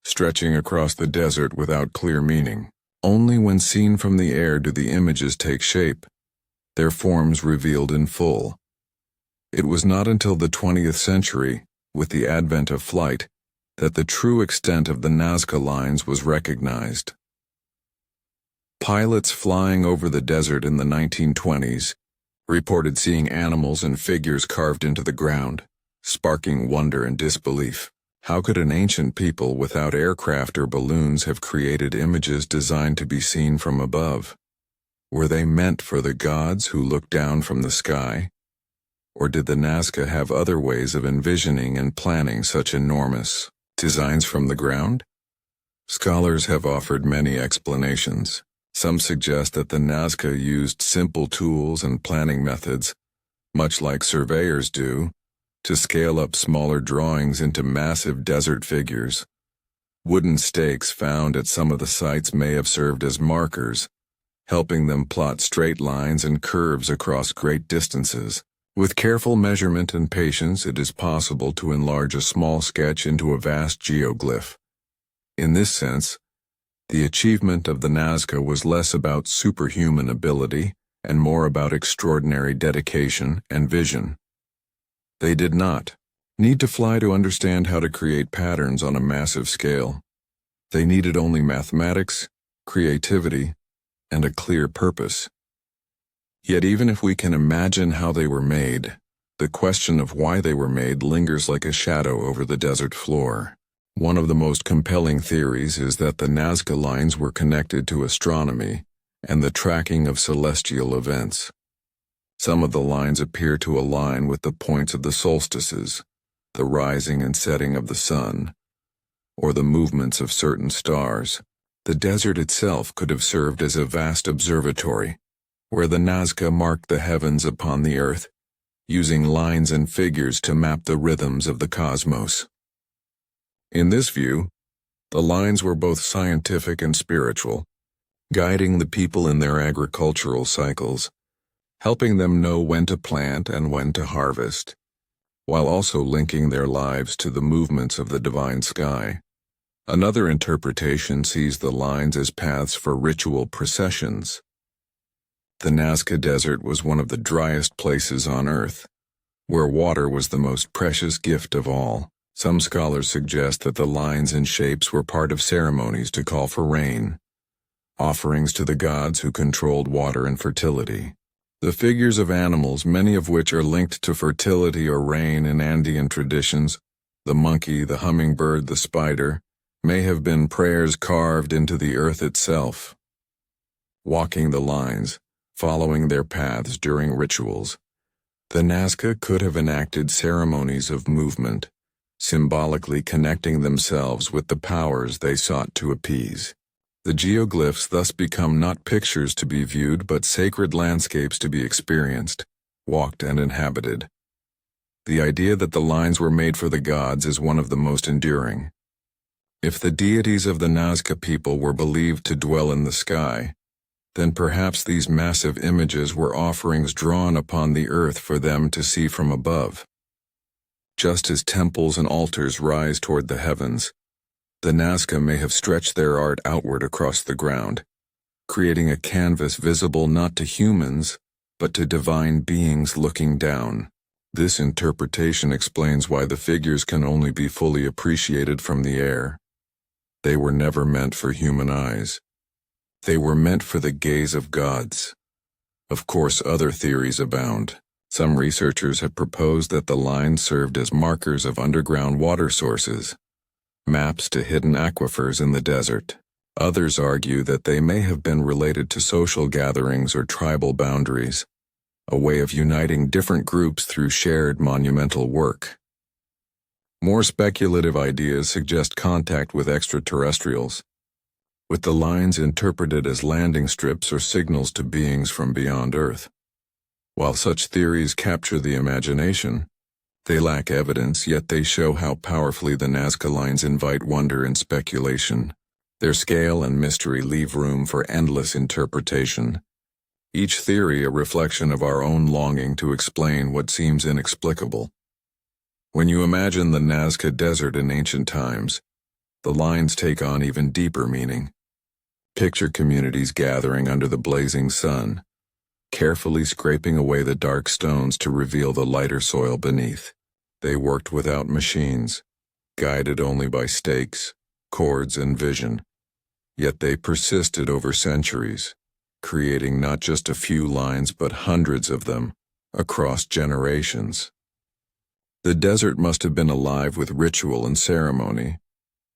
stretching across the desert without clear meaning. Only when seen from the air do the images take shape, their forms revealed in full. It was not until the 20th century, with the advent of flight, that the true extent of the Nazca Lines was recognized. Pilots flying over the desert in the 1920s reported seeing animals and figures carved into the ground, sparking wonder and disbelief. How could an ancient people without aircraft or balloons have created images designed to be seen from above? Were they meant for the gods who looked down from the sky? Or did the Nazca have other ways of envisioning and planning such enormous designs from the ground? Scholars have offered many explanations. Some suggest that the Nazca used simple tools and planning methods, much like surveyors do, to scale up smaller drawings into massive desert figures. Wooden stakes found at some of the sites may have served as markers, helping them plot straight lines and curves across great distances. With careful measurement and patience, it is possible to enlarge a small sketch into a vast geoglyph. In this sense, the achievement of the Nazca was less about superhuman ability and more about extraordinary dedication and vision. They did not need to fly to understand how to create patterns on a massive scale. They needed only mathematics, creativity, and a clear purpose. Yet even if we can imagine how they were made, the question of why they were made lingers like a shadow over the desert floor. One of the most compelling theories is that the Nazca Lines were connected to astronomy and the tracking of celestial events. Some of the lines appear to align with the points of the solstices, the rising and setting of the sun, or the movements of certain stars. The desert itself could have served as a vast observatory, where the Nazca marked the heavens upon the earth, using lines and figures to map the rhythms of the cosmos. In this view, the lines were both scientific and spiritual, guiding the people in their agricultural cycles, helping them know when to plant and when to harvest, while also linking their lives to the movements of the divine sky. Another interpretation sees the lines as paths for ritual processions. The Nazca Desert was one of the driest places on Earth, where water was the most precious gift of all. Some scholars suggest that the lines and shapes were part of ceremonies to call for rain, offerings to the gods who controlled water and fertility. The figures of animals, many of which are linked to fertility or rain in Andean traditions, the monkey, the hummingbird, the spider, may have been prayers carved into the earth itself. Walking the lines, following their paths during rituals, the Nazca could have enacted ceremonies of movement, symbolically connecting themselves with the powers they sought to appease. The geoglyphs thus become not pictures to be viewed but sacred landscapes to be experienced, walked and inhabited. The idea that the lines were made for the gods is one of the most enduring. If the deities of the Nazca people were believed to dwell in the sky, then perhaps these massive images were offerings drawn upon the earth for them to see from above. Just as temples and altars rise toward the heavens, the Nazca may have stretched their art outward across the ground, creating a canvas visible not to humans, but to divine beings looking down. This interpretation explains why the figures can only be fully appreciated from the air. They were never meant for human eyes. They were meant for the gaze of gods. Of course, other theories abound. Some researchers have proposed that the lines served as markers of underground water sources, maps to hidden aquifers in the desert. Others argue that they may have been related to social gatherings or tribal boundaries, a way of uniting different groups through shared monumental work. More speculative ideas suggest contact with extraterrestrials, with the lines interpreted as landing strips or signals to beings from beyond Earth. While such theories capture the imagination, they lack evidence, yet they show how powerfully the Nazca lines invite wonder and speculation. Their scale and mystery leave room for endless interpretation, each theory a reflection of our own longing to explain what seems inexplicable. When you imagine the Nazca Desert in ancient times, the lines take on even deeper meaning. Picture communities gathering under the blazing sun, carefully scraping away the dark stones to reveal the lighter soil beneath. They worked without machines, guided only by stakes, cords, and vision. Yet they persisted over centuries, creating not just a few lines but hundreds of them, across generations. The desert must have been alive with ritual and ceremony,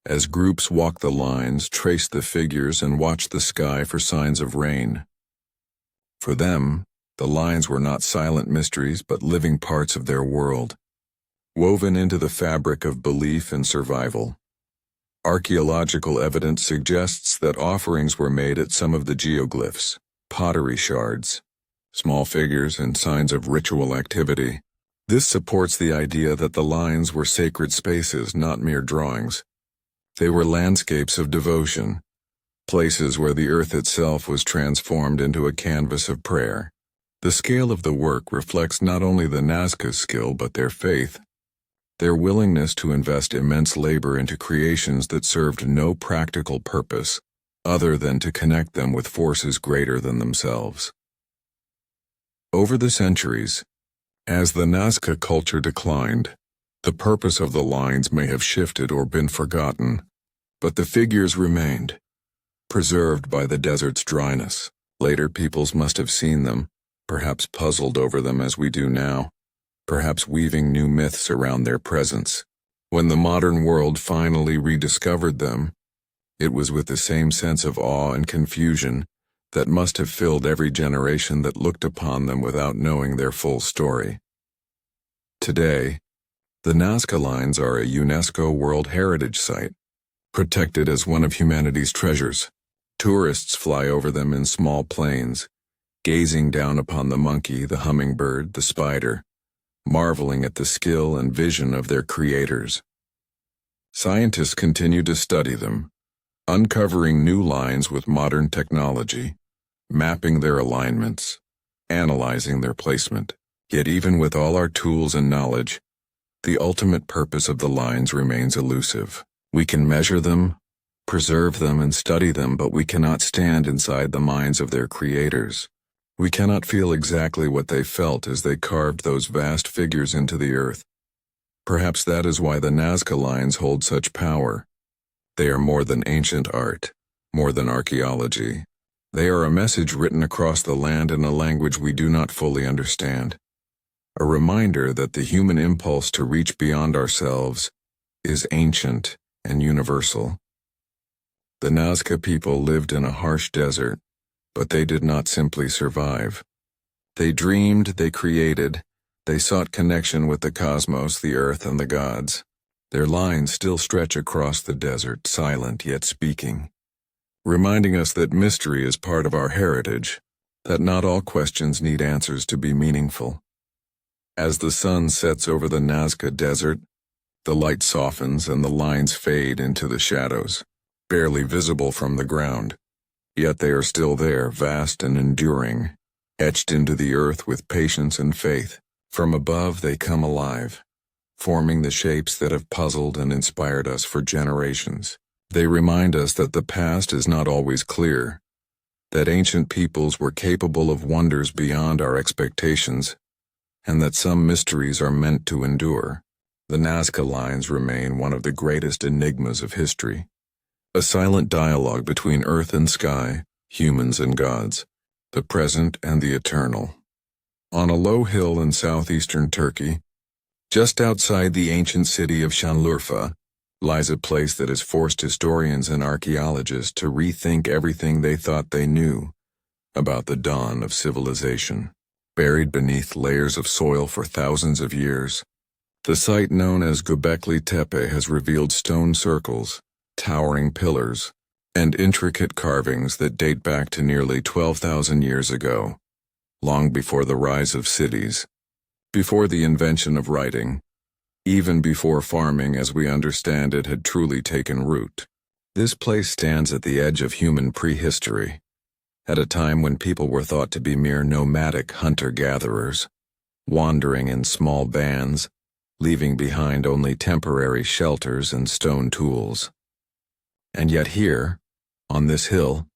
as groups walked the lines, traced the figures, and watched the sky for signs of rain. For them, the lines were not silent mysteries but living parts of their world, woven into the fabric of belief and survival. Archaeological evidence suggests that offerings were made at some of the geoglyphs, pottery shards, small figures, and signs of ritual activity. This supports the idea that the lines were sacred spaces, not mere drawings. They were landscapes of devotion, places where the earth itself was transformed into a canvas of prayer. The scale of the work reflects not only the Nazca's skill but their faith, their willingness to invest immense labor into creations that served no practical purpose other than to connect them with forces greater than themselves. Over the centuries, as the Nazca culture declined, the purpose of the lines may have shifted or been forgotten, but the figures remained, preserved by the desert's dryness. Later peoples must have seen them, perhaps puzzled over them as we do now, perhaps weaving new myths around their presence. When the modern world finally rediscovered them, it was with the same sense of awe and confusion that must have filled every generation that looked upon them without knowing their full story. Today, the Nazca lines are a UNESCO World Heritage Site, protected as one of humanity's treasures. Tourists fly over them in small planes, gazing down upon the monkey, the hummingbird, the spider, marveling at the skill and vision of their creators. Scientists continue to study them, uncovering new lines with modern technology, mapping their alignments, analyzing their placement. Yet even with all our tools and knowledge, the ultimate purpose of the lines remains elusive. We can measure them, preserve them, and study them, but we cannot stand inside the minds of their creators. We cannot feel exactly what they felt as they carved those vast figures into the earth. Perhaps that is why the Nazca lines hold such power. They are more than ancient art, more than archaeology. They are a message written across the land in a language we do not fully understand. A reminder that the human impulse to reach beyond ourselves is ancient and universal. The Nazca people lived in a harsh desert, but they did not simply survive. They dreamed, they created, they sought connection with the cosmos, the earth, and the gods. Their lines still stretch across the desert, silent yet speaking, reminding us that mystery is part of our heritage, that not all questions need answers to be meaningful. As the sun sets over the Nazca Desert, the light softens and the lines fade into the shadows, barely visible from the ground. Yet they are still there, vast and enduring, etched into the earth with patience and faith. From above they come alive, forming the shapes that have puzzled and inspired us for generations. They remind us that the past is not always clear, that ancient peoples were capable of wonders beyond our expectations, and that some mysteries are meant to endure. The Nazca lines remain one of the greatest enigmas of history, a silent dialogue between earth and sky, humans and gods, the present and the eternal. On a low hill in southeastern Turkey, just outside the ancient city of Şanlıurfa, lies a place that has forced historians and archaeologists to rethink everything they thought they knew about the dawn of civilization. Buried beneath layers of soil for thousands of years, the site known as Göbekli Tepe has revealed stone circles, towering pillars, and intricate carvings that date back to nearly 12,000 years ago, long before the rise of cities, before the invention of writing, even before farming as we understand it had truly taken root. This place stands at the edge of human prehistory, at a time when people were thought to be mere nomadic hunter-gatherers, wandering in small bands, leaving behind only temporary shelters and stone tools. And yet here, on this hill,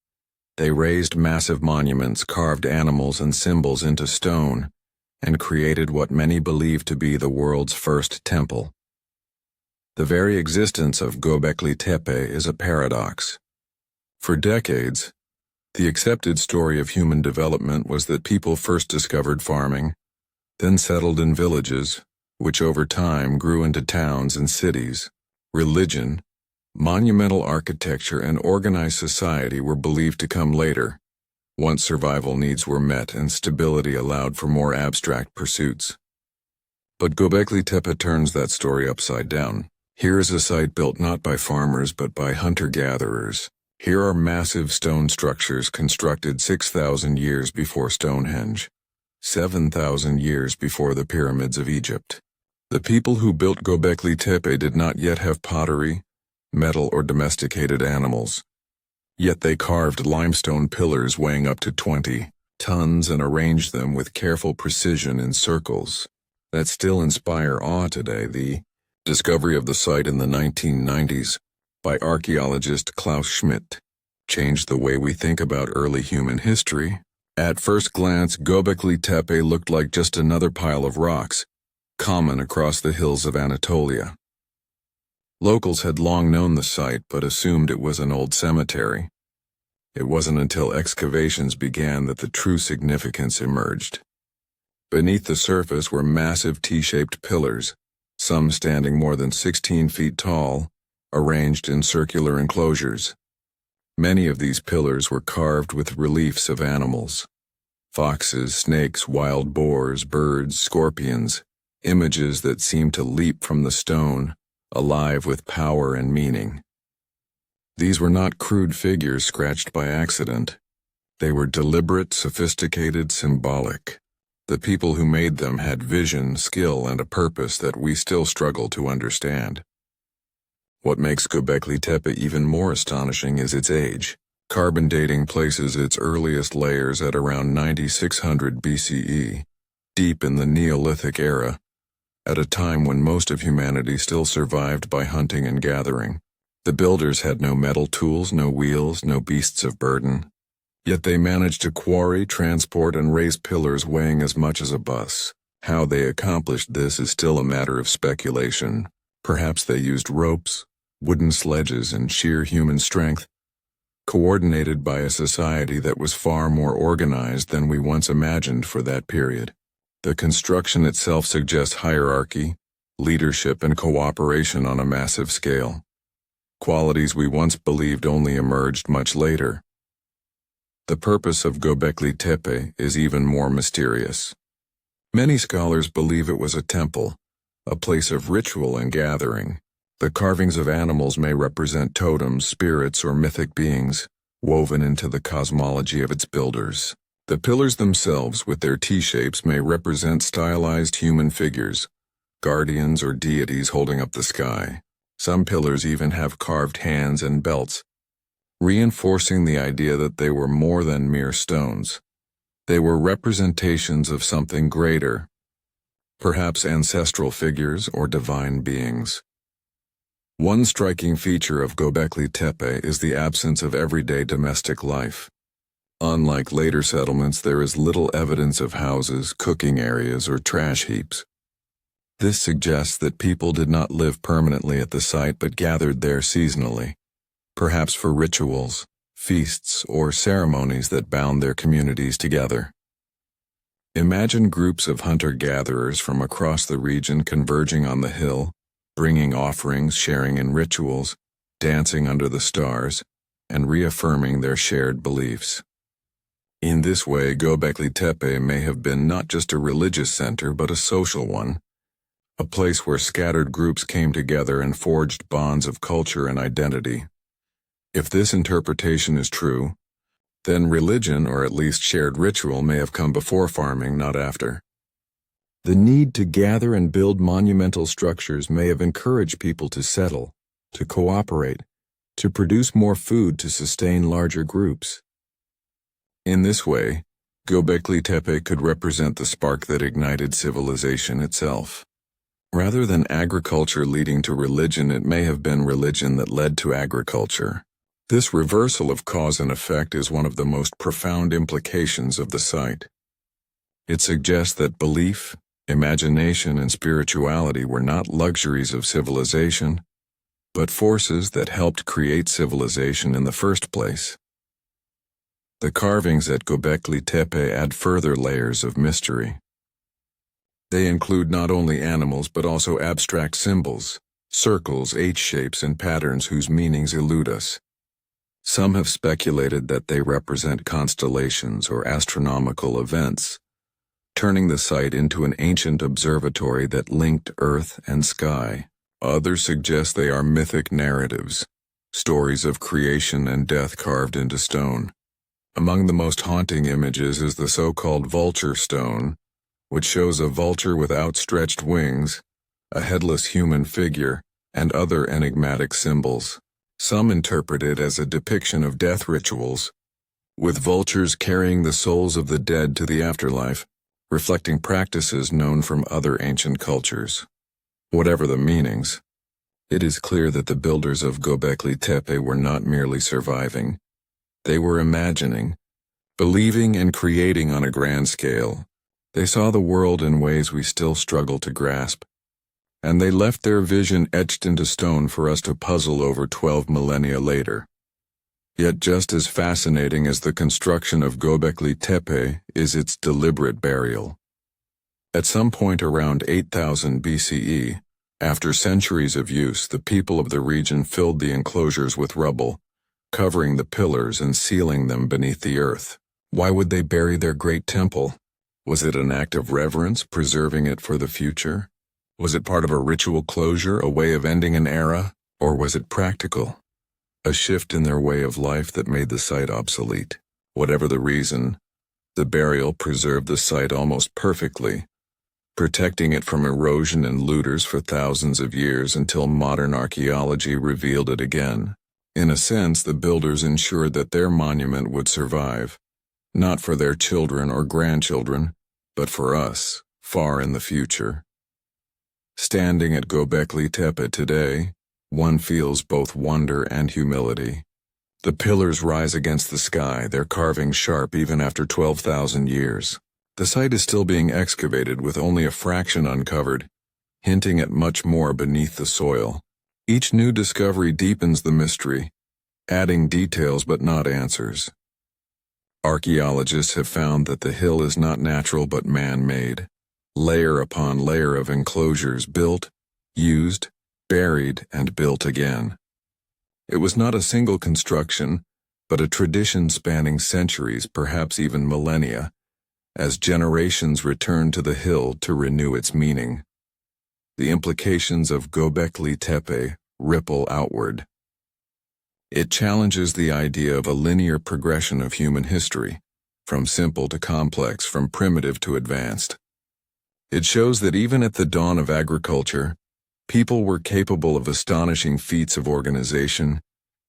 they raised massive monuments, carved animals and symbols into stone, and created what many believe to be the world's first temple. The very existence of Göbekli Tepe is a paradox. For decades, the accepted story of human development was that people first discovered farming, then settled in villages, which over time grew into towns and cities. Religion, monumental architecture, and organized society were believed to come later, once survival needs were met and stability allowed for more abstract pursuits. But Göbekli Tepe turns that story upside down. Here is a site built not by farmers but by hunter-gatherers. Here are massive stone structures constructed 6,000 years before Stonehenge, 7,000 years before the pyramids of Egypt. The people who built Göbekli Tepe did not yet have pottery, metal, or domesticated animals. Yet they carved limestone pillars weighing up to 20 tons and arranged them with careful precision in circles that still inspire awe today. The discovery of the site in the 1990s by archaeologist Klaus Schmidt changed the way we think about early human history. At first glance, Göbekli Tepe looked like just another pile of rocks, common across the hills of Anatolia. Locals had long known the site but assumed it was an old cemetery. It wasn't until excavations began that the true significance emerged. Beneath the surface were massive T-shaped pillars, some standing more than 16 feet tall, arranged in circular enclosures. Many of these pillars were carved with reliefs of animals: foxes, snakes, wild boars, birds, scorpions, images that seemed to leap from the stone, alive with power and meaning. These were not crude figures scratched by accident. They were deliberate, sophisticated, symbolic. The people who made them had vision, skill, and a purpose that we still struggle to understand. What makes Göbekli Tepe even more astonishing is its age. Carbon dating places its earliest layers at around 9600 BCE, deep in the Neolithic era, at a time when most of humanity still survived by hunting and gathering. The builders had no metal tools, no wheels, no beasts of burden. Yet they managed to quarry, transport, and raise pillars weighing as much as a bus. How they accomplished this is still a matter of speculation. Perhaps they used ropes, wooden sledges, and sheer human strength, coordinated by a society that was far more organized than we once imagined for that period. The construction itself suggests hierarchy, leadership, and cooperation on a massive scale. Qualities we once believed only emerged much later. The purpose of Göbekli Tepe is even more mysterious. Many scholars believe it was a temple, a place of ritual and gathering. The carvings of animals may represent totems, spirits, or mythic beings, woven into the cosmology of its builders. The pillars themselves, with their T-shapes, may represent stylized human figures, guardians or deities holding up the sky. Some pillars even have carved hands and belts, reinforcing the idea that they were more than mere stones. They were representations of something greater, perhaps ancestral figures or divine beings. One striking feature of Göbekli Tepe is the absence of everyday domestic life. Unlike later settlements, there is little evidence of houses, cooking areas, or trash heaps. This suggests that people did not live permanently at the site but gathered there seasonally, perhaps for rituals, feasts, or ceremonies that bound their communities together. Imagine groups of hunter-gatherers from across the region converging on the hill, bringing offerings, sharing in rituals, dancing under the stars, and reaffirming their shared beliefs. In this way, Göbekli Tepe may have been not just a religious center but a social one, a place where scattered groups came together and forged bonds of culture and identity. If this interpretation is true, then religion, or at least shared ritual, may have come before farming, not after. The need to gather and build monumental structures may have encouraged people to settle, to cooperate, to produce more food to sustain larger groups. In this way, Göbekli Tepe could represent the spark that ignited civilization itself. Rather than agriculture leading to religion, it may have been religion that led to agriculture. This reversal of cause and effect is one of the most profound implications of the site. It suggests that belief, imagination, and spirituality were not luxuries of civilization, but forces that helped create civilization in the first place. The carvings at Göbekli Tepe add further layers of mystery. They include not only animals but also abstract symbols, circles, H-shapes, and patterns whose meanings elude us. Some have speculated that they represent constellations or astronomical events, turning the site into an ancient observatory that linked earth and sky. Others suggest they are mythic narratives, stories of creation and death carved into stone. Among the most haunting images is the so-called vulture stone, which shows a vulture with outstretched wings, a headless human figure, and other enigmatic symbols. Some interpret it as a depiction of death rituals, with vultures carrying the souls of the dead to the afterlife, reflecting practices known from other ancient cultures. Whatever the meanings, it is clear that the builders of Göbekli Tepe were not merely surviving. They were imagining, believing, and creating on a grand scale. They saw the world in ways we still struggle to grasp, and they left their vision etched into stone for us to puzzle over 12 millennia later. Yet just as fascinating as the construction of Göbekli Tepe is its deliberate burial. At some point around 8000 BCE, after centuries of use, the people of the region filled the enclosures with rubble, covering the pillars and sealing them beneath the earth. Why would they bury their great temple? Was it an act of reverence, preserving it for the future? Was it part of a ritual closure, a way of ending an era? Or was it practical? A shift in their way of life that made the site obsolete? Whatever the reason, The burial preserved the site almost perfectly, protecting it from erosion and looters for thousands of years until modern archaeology revealed it again. In a sense, the builders ensured that their monument would survive, not for their children or grandchildren, but for us, far in the future. Standing at Göbekli Tepe today, one feels both wonder and humility. The pillars rise against the sky, their carvings sharp even after 12,000 years. The site is still being excavated with only a fraction uncovered, hinting at much more beneath the soil. Each new discovery deepens the mystery, adding details but not answers. Archaeologists have found that the hill is not natural but man-made. Layer upon layer of enclosures built, used, buried, and built again. It was not a single construction, but a tradition spanning centuries, perhaps even millennia, as generations returned to the hill to renew its meaning. The implications of Göbekli Tepe ripple outward. It challenges the idea of a linear progression of human history, from simple to complex, from primitive to advanced. It shows that even at the dawn of agriculture, people were capable of astonishing feats of organization,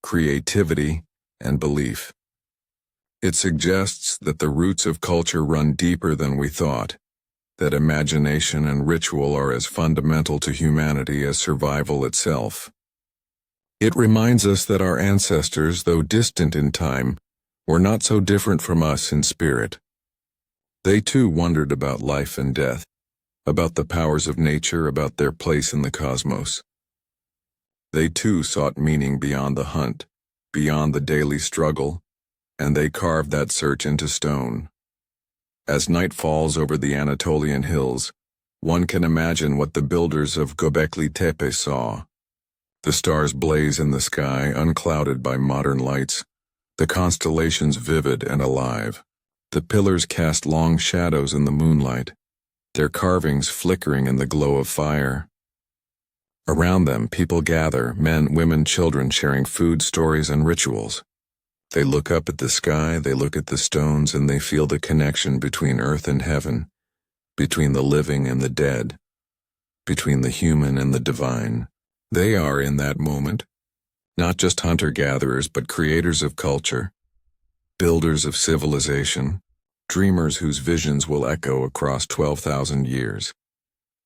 creativity, and belief. It suggests that the roots of culture run deeper than we thought, that imagination and ritual are as fundamental to humanity as survival itself. It reminds us that our ancestors, though distant in time, were not so different from us in spirit. They too wondered about life and death, about the powers of nature, about their place in the cosmos. They too sought meaning beyond the hunt, beyond the daily struggle, and they carved that search into stone. As night falls over the Anatolian hills, one can imagine what the builders of Göbekli Tepe saw. The stars blaze in the sky, unclouded by modern lights, the constellations vivid and alive. The pillars cast long shadows in the moonlight, their carvings flickering in the glow of fire. Around them, people gather, men, women, children, sharing food, stories, and rituals. They look up at the sky, they look at the stones, and they feel the connection between earth and heaven, between the living and the dead, between the human and the divine. They are, in that moment, not just hunter-gatherers, but creators of culture, builders of civilization, dreamers whose visions will echo across 12,000 years.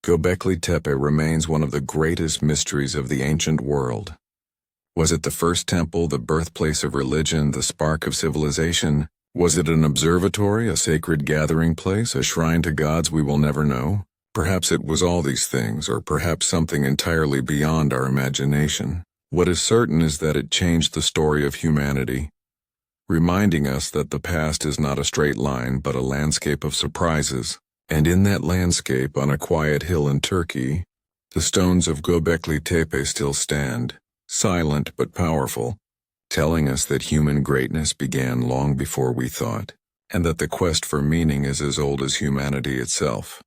Göbekli Tepe remains one of the greatest mysteries of the ancient world. Was it the first temple, the birthplace of religion, the spark of civilization? Was it an observatory, a sacred gathering place, a shrine to gods we will never know? Perhaps it was all these things, or perhaps something entirely beyond our imagination. What is certain is that it changed the story of humanity, reminding us that the past is not a straight line but a landscape of surprises. And in that landscape, on a quiet hill in Turkey, the stones of Göbekli Tepe still stand, silent but powerful, telling us that human greatness began long before we thought, and that the quest for meaning is as old as humanity itself.